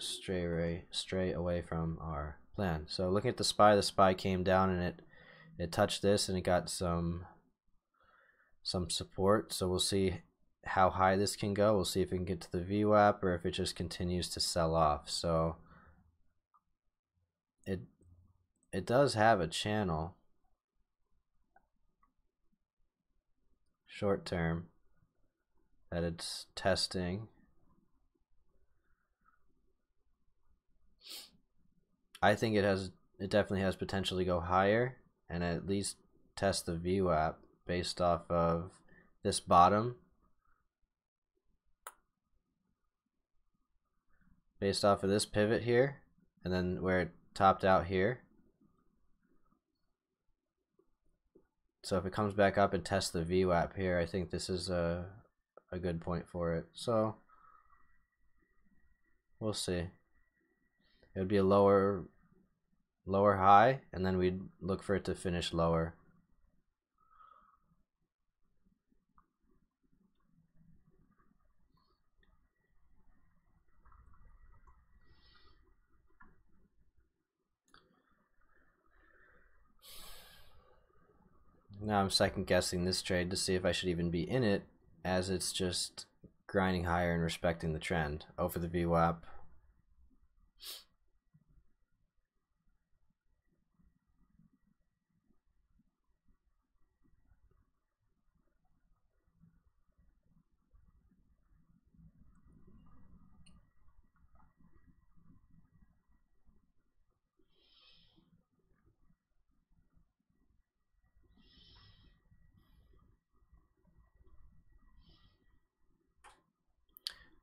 stray away from our plan. So looking at the SPY came down and it touched this and it got some support. So we'll see how high this can go. We'll see if it can get to the VWAP or if it just continues to sell off. So it does have a channel short term that it's testing. I think it definitely has potential to go higher and at least test the VWAP based off of this bottom, based off of this pivot here, and then where it topped out here. So if it comes back up and tests the VWAP here, I think this is a good point for it. So we'll see. It would be a lower high, and then we'd look for it to finish lower. Now I'm second guessing this trade to see if I should even be in it, as it's just grinding higher and respecting the trend. Oh, for the VWAP.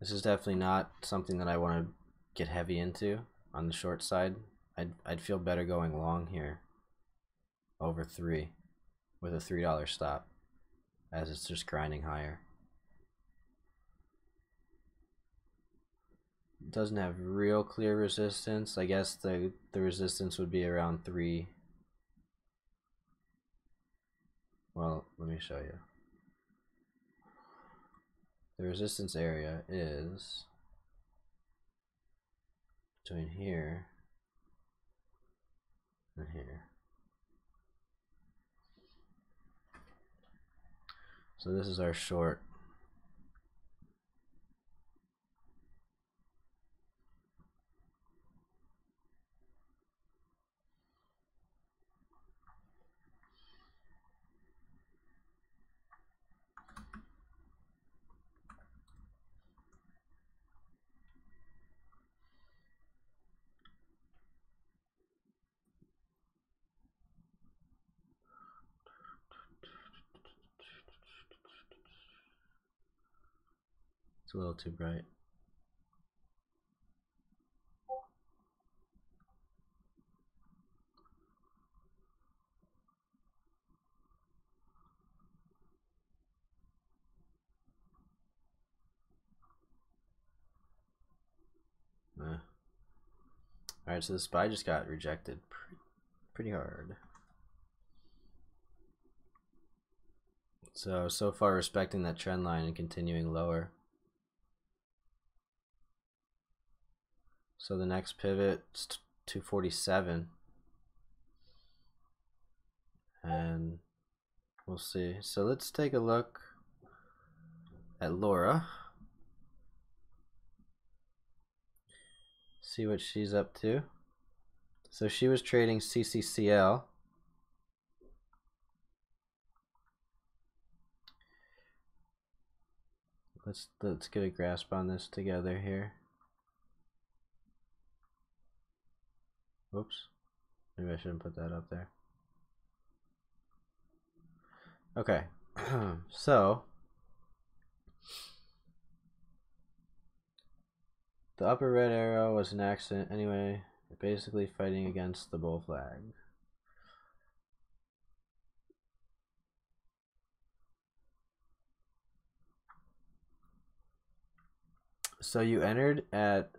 This is definitely not something that I want to get heavy into on the short side. I'd feel better going long here over 3 with a $3 stop, as it's just grinding higher. It doesn't have real clear resistance. I guess the resistance would be around 3. Well, let me show you. The resistance area is between here and here. So this is our short. It's a little too bright. Alright, so the SPY just got rejected pretty hard. So far respecting that trend line and continuing lower. So the next pivot is 247. And we'll see. So let's take a look at Laura. See what she's up to. So she was trading CCCL. Let's get a grasp on this together here. Whoops. Maybe I shouldn't put that up there. Okay. So the upper red arrow was an accident anyway, basically fighting against the bull flag. So you entered at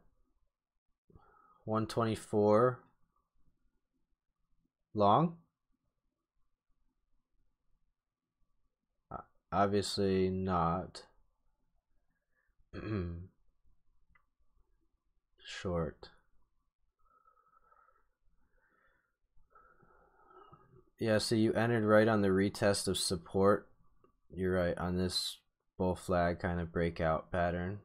124 long? Obviously not. Short. Yeah, so you entered right on the retest of support. You're right, on this bull flag kind of breakout pattern.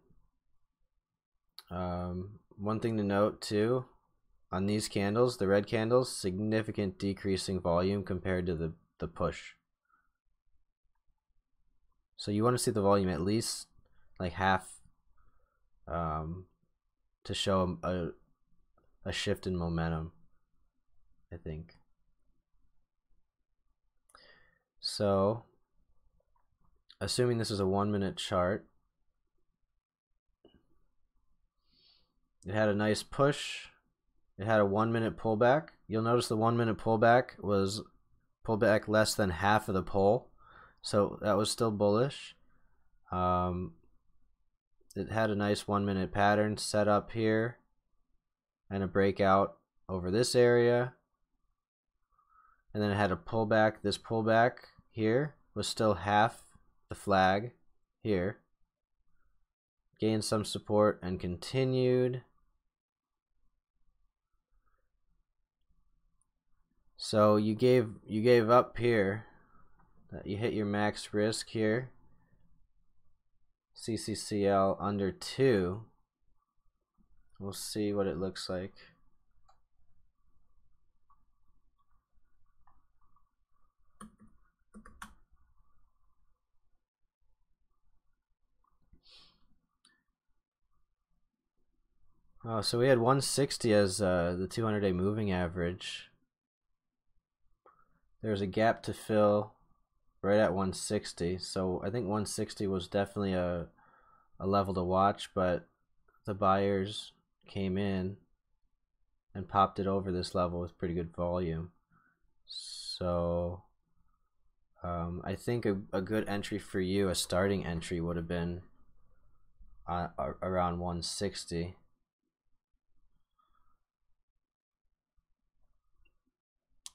One thing to note too, on these candles, the red candles, significant decreasing volume compared to the push. So you want to see the volume at least like half to show a shift in momentum, I think. So assuming this is a 1 minute chart, it had a nice push. It had a 1 minute pullback. You'll notice the 1 minute pullback was pullback less than half of the pull. So that was still bullish. It had a nice 1 minute pattern set up here and a breakout over this area. And then it had a pullback. This pullback here was still half the flag here. Gained some support and continued. So you gave up here. You hit your max risk here. CCCL under 2. We'll see what it looks like. Oh, so we had 160 as the 200-day moving average. There's a gap to fill right at 160, so I think 160 was definitely a level to watch, but the buyers came in and popped it over this level with pretty good volume. So I think a good entry for you, a starting entry, would have been around 160.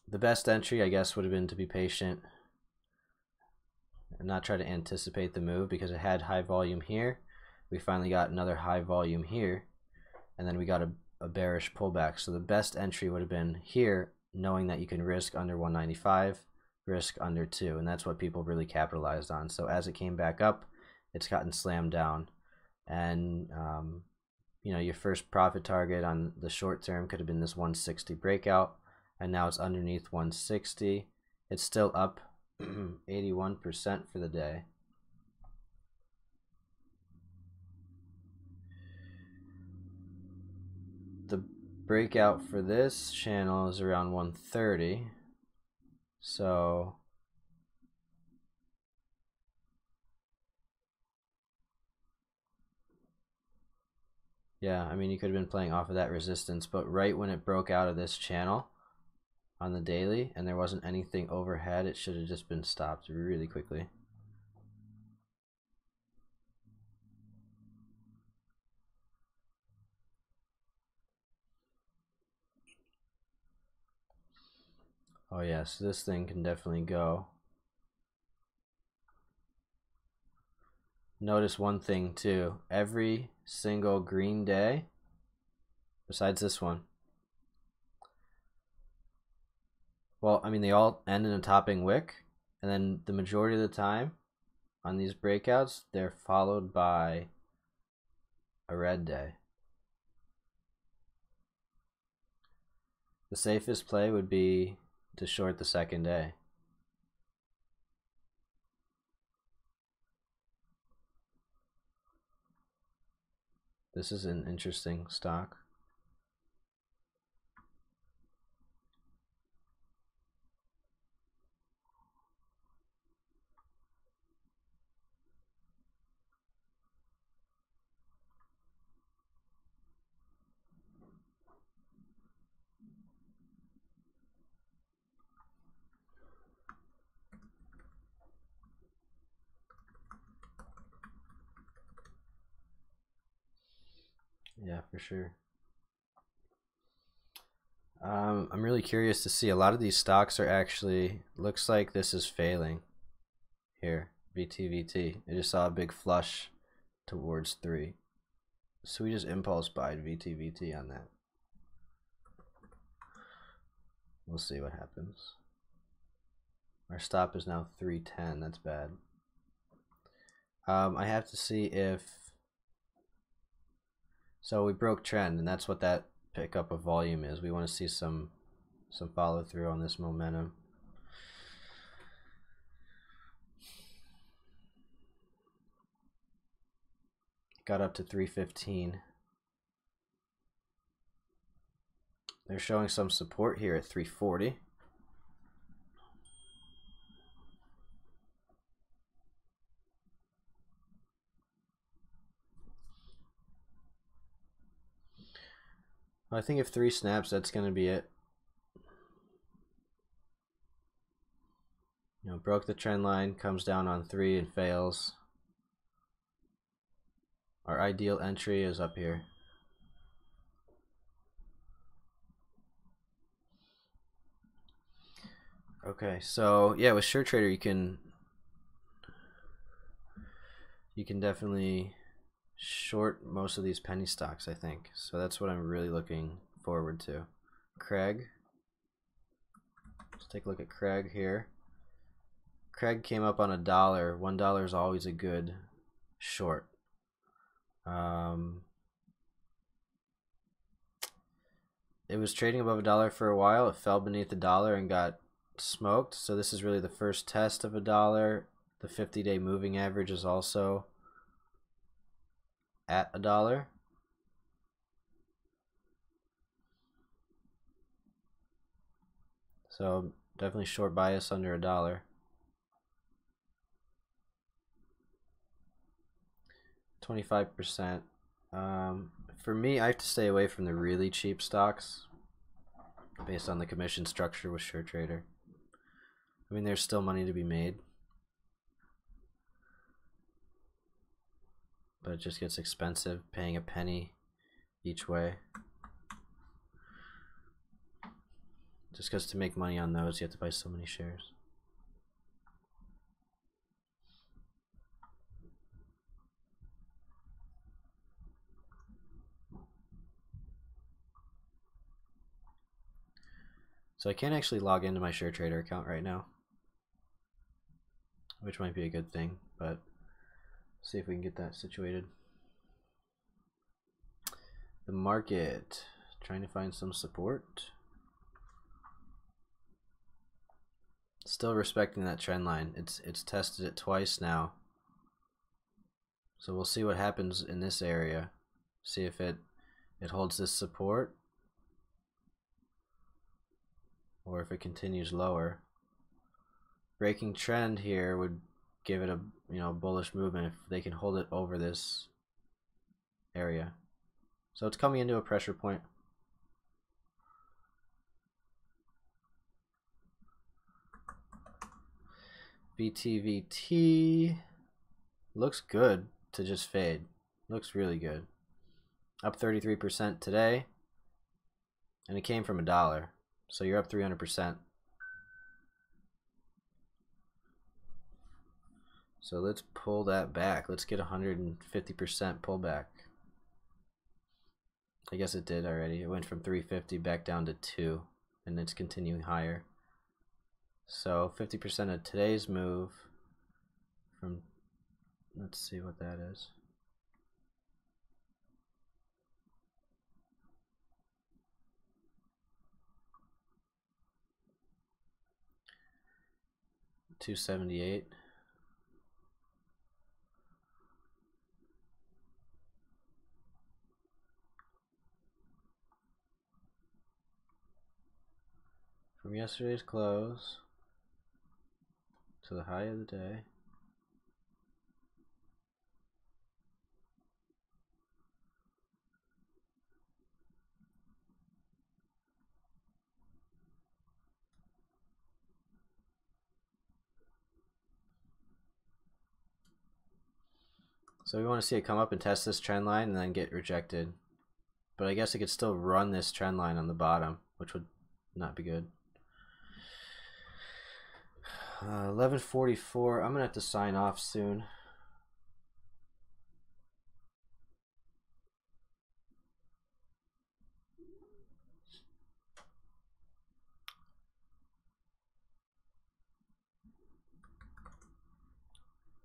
The best entry, I guess, would have been to be patient and not try to anticipate the move, because it had high volume here. We finally got another high volume here, and then we got a bearish pullback. So the best entry would have been here, knowing that you can risk under 195, risk under 2, and that's what people really capitalized on. So as it came back up, it's gotten slammed down, and you know, your first profit target on the short term could have been this 160 breakout, and now it's underneath 160. It's still up 81% for the day. The breakout for this channel is around 130. So yeah, I mean, you could have been playing off of that resistance, but right when it broke out of this channel on the daily and there wasn't anything overhead, it should have just been stopped really quickly. Oh yes, this thing can definitely go. Notice one thing too, every single green day besides this one. Well, I mean, they all end in a topping wick, and then the majority of the time on these breakouts, they're followed by a red day. The safest play would be to short the second day. This is an interesting stock. Yeah, for sure. I'm really curious to see. A lot of these stocks are actually, looks like this is failing here. VTVT. I just saw a big flush towards 3. So we just impulse buyed VTVT on that. We'll see what happens. Our stop is now 310. That's bad. I have to see if, so we broke trend, and that's what that pickup of volume is. We want to see some follow through on this momentum. Got up to 315. They're showing some support here at 340. I think if 3 snaps, that's going to be it. You know, broke the trend line, comes down on 3 and fails. Our ideal entry is up here. Okay, so yeah, with SureTrader you can definitely short most of these penny stocks, I think. So that's what I'm really looking forward to. Craig. Let's take a look at Craig here. Craig came up on $1. $1 is always a good short. It was trading above $1 for a while. It fell beneath $1 and got smoked. So this is really the first test of $1. The 50-day moving average is also at $1. So definitely short bias under $1. 25%. For me, I have to stay away from the really cheap stocks based on the commission structure with SureTrader. I mean, there's still money to be made, but it just gets expensive paying a penny each way. Just because to make money on those, you have to buy so many shares. So I can't actually log into my SureTrader account right now, which might be a good thing, but see if we can get that situated. The market, trying to find some support. Still respecting that trend line. It's tested it twice now. So we'll see what happens in this area. See if it holds this support or if it continues lower. Breaking trend here would give it a bullish movement if they can hold it over this area. So it's coming into a pressure point. VTVT looks good to just fade. Looks really good. Up 33% today, and it came from $1. So you're up 300%. So let's pull that back. Let's get 150% pullback. I guess it did already. It went from 350 back down to 2, and it's continuing higher. So 50% of today's move from, let's see what that is. $278. From yesterday's close to the high of the day. So we want to see it come up and test this trend line and then get rejected. But I guess it could still run this trend line on the bottom, which would not be good. 11:44. I'm gonna have to sign off soon.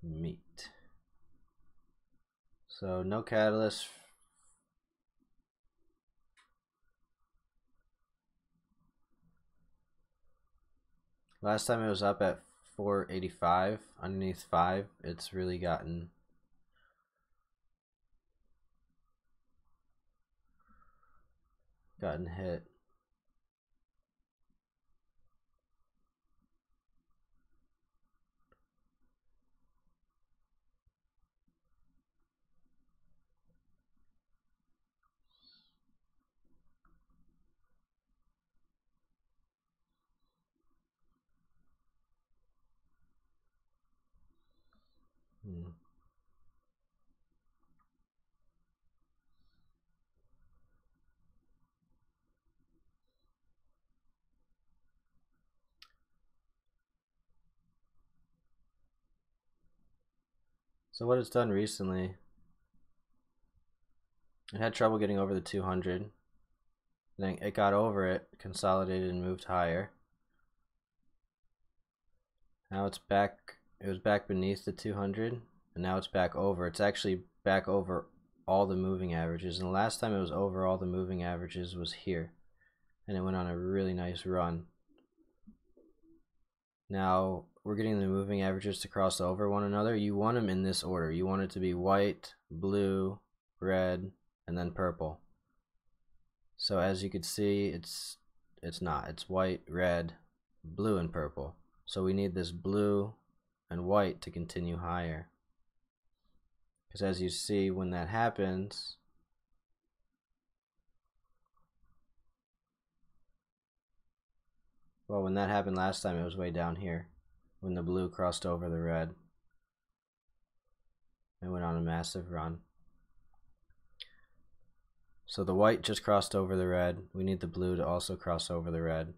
Meat. So no catalyst. Last time it was up at 485 underneath 5. It's really gotten hit. So what it's done recently, it had trouble getting over the 200. Then it got over it, consolidated, and moved higher. Now it's back. It was back beneath the 200, and now it's back over. It's actually back over all the moving averages, and the last time it was over all the moving averages was here, and it went on a really nice run. Now we're getting the moving averages to cross over one another. You want them in this order. You want it to be white, blue, red, and then purple. So as you can see, it's not. It's white, red, blue, and purple. So we need this blue and white to continue higher. Because as you see, when that happens, well, when that happened last time, it was way down here, when the blue crossed over the red. It went on a massive run. So the white just crossed over the red. We need the blue to also cross over the red.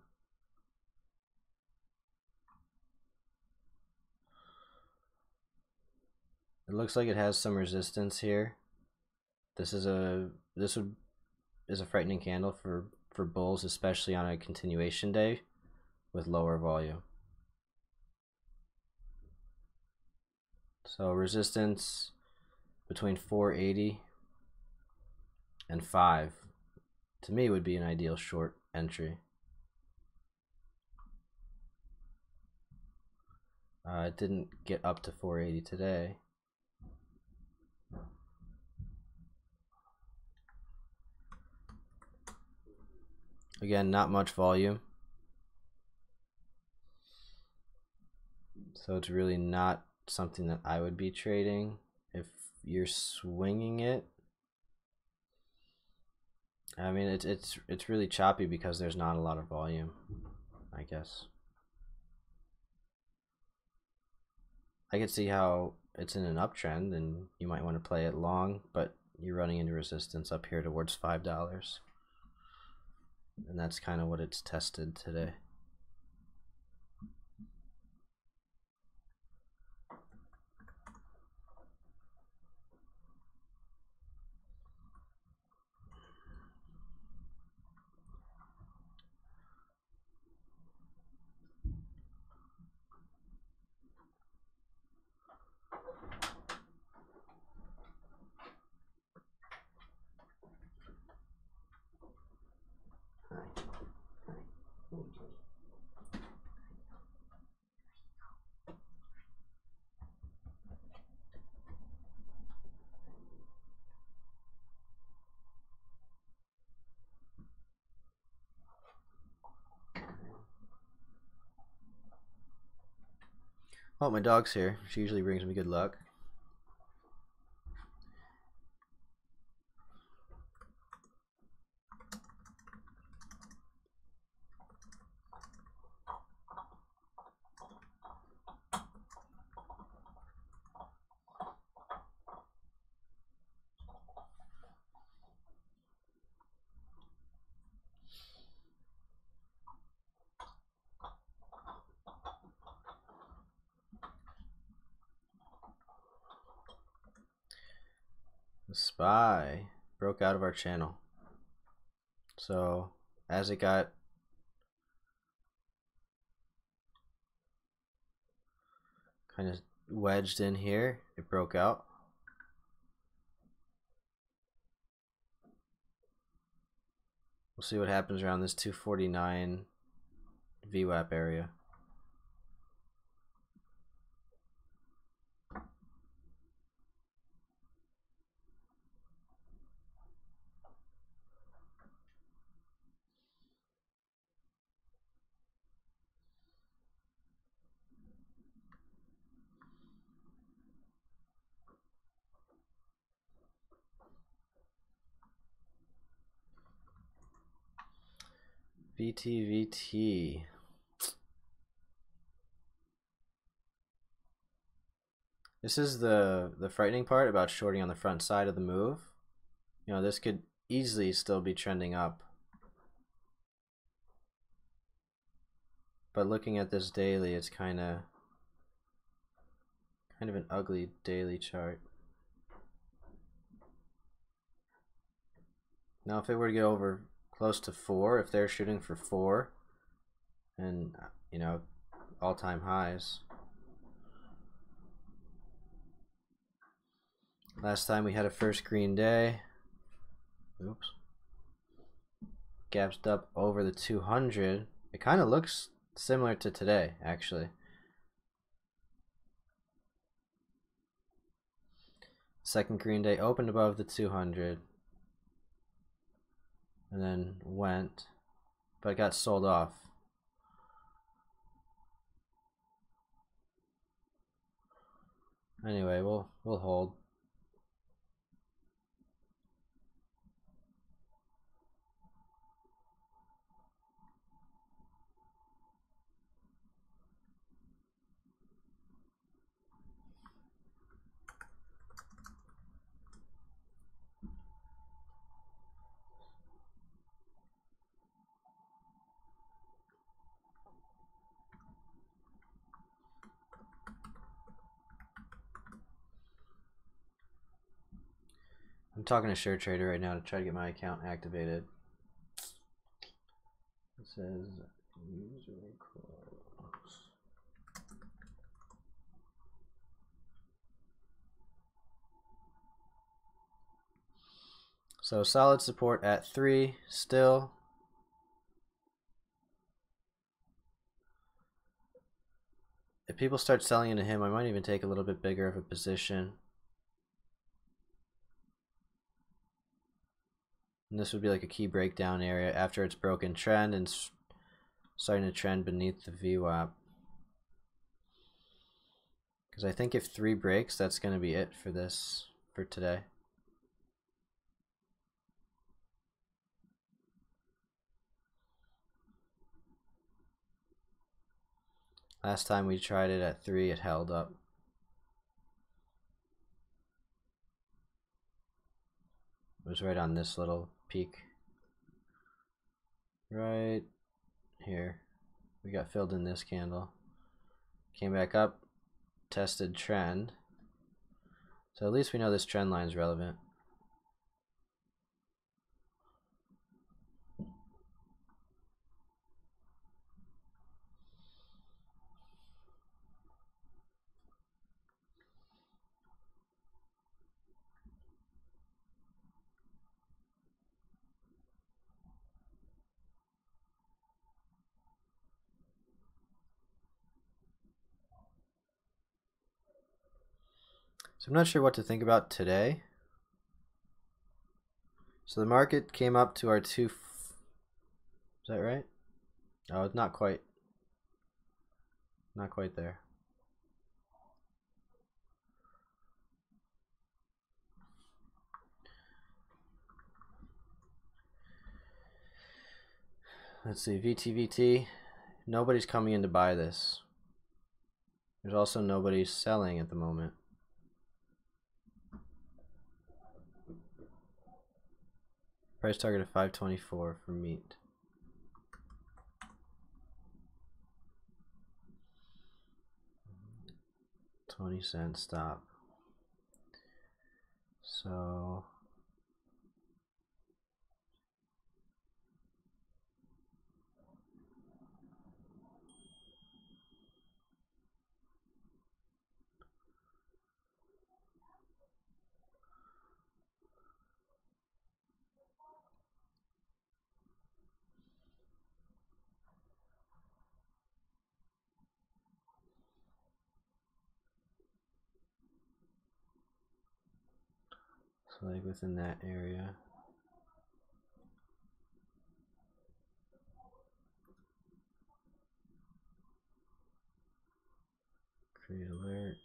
It looks like it has some resistance here. This is a frightening candle for bulls, especially on a continuation day with lower volume. So resistance between 480 and 5 to me would be an ideal short entry. It didn't get up to 480 today. Again, not much volume, so it's really not something that I would be trading. If you're swinging it, I mean, it's really choppy because there's not a lot of volume, I guess. I could see how it's in an uptrend and you might want to play it long, but you're running into resistance up here towards $5. And that's kind of what it's tested today. Oh, my dog's here. She usually brings me good luck. The SPY broke out of our channel. So as it got kind of wedged in here, it broke out. We'll see what happens around this 249 VWAP area. VTVT. This is the frightening part about shorting on the front side of the move. You know, this could easily still be trending up. But looking at this daily, it's kind of an ugly daily chart. Now if it were to get over close to 4, if they're shooting for 4 and, you know, all-time highs. Last time we had a first green day. Oops. Gapped up over the 200. It kind of looks similar to today, actually. Second green day opened above the 200. And then went, but got sold off. Anyway, we'll hold. I'm talking to ShareTrader right now to try to get my account activated. It says user close. So solid support at 3 still. If people start selling into him, I might even take a little bit bigger of a position. And this would be like a key breakdown area after it's broken trend and starting to trend beneath the VWAP. Because I think if 3 breaks, that's going to be it for this, for today. Last time we tried it at 3, it held up. It was right on this little peak. Right here. We got filled in this candle. Came back up, tested trend. So at least we know this trend line is relevant. So I'm not sure what to think about today. So the market came up to our is that right? Oh, it's not quite there. Let's see, VTVT. Nobody's coming in to buy this. There's also nobody selling at the moment. Price target of 524 for meat. $0.20 stop. So like within that area. Create alert.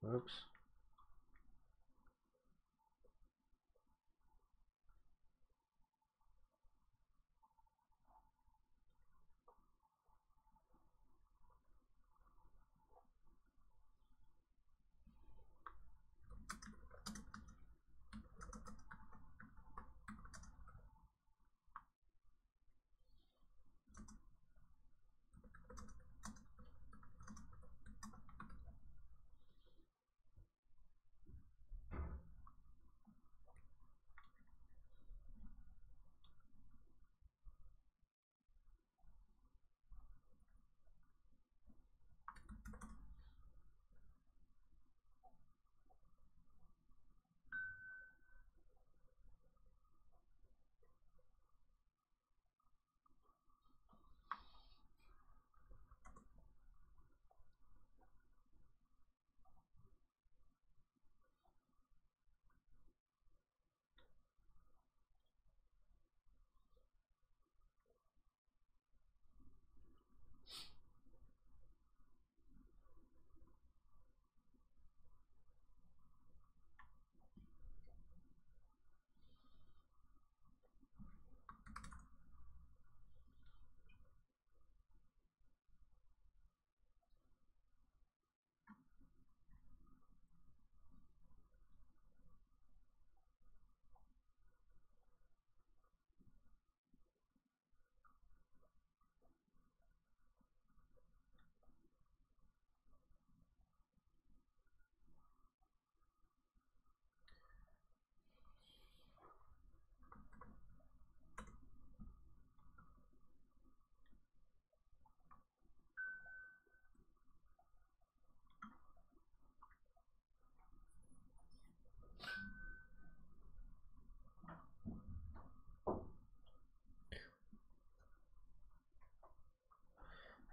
Whoops.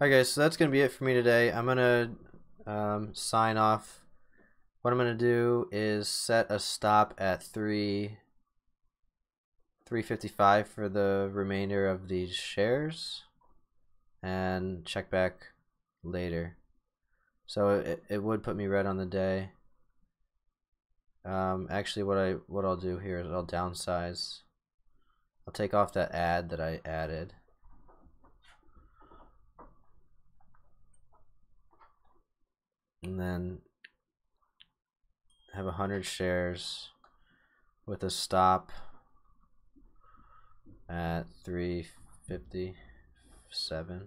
Alright guys, so that's going to be it for me today. I'm going to sign off. What I'm going to do is set a stop at 355 for the remainder of these shares and check back later. So it would put me red on the day. Actually what I'll do here is I'll downsize. I'll take off that ad that I added. And then have 100 shares with a stop at 357.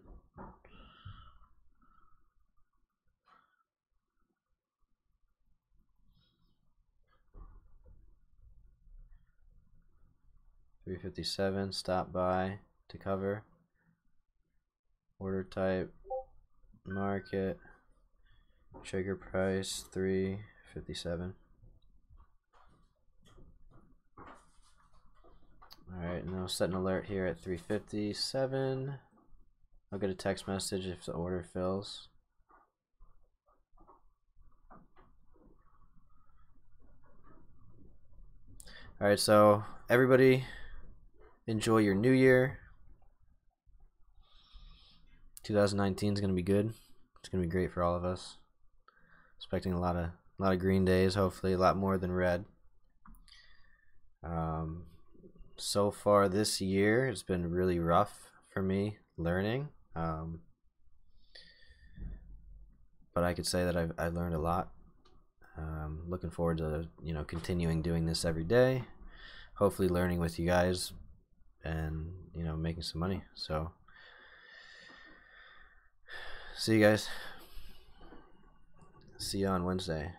$357, stop buy to cover. Order type, market, trigger price, 357. Alright, now set an alert here at 357. I'll get a text message if the order fills. Alright, so everybody enjoy your new year. 2019 is going to be good. It's going to be great for all of us. Expecting a lot of green days, hopefully a lot more than red. So far this year it's been really rough for me learning, but I could say that I've learned a lot. Looking forward to continuing doing this every day, hopefully learning with you guys and making some money. So see you guys. See you on Wednesday.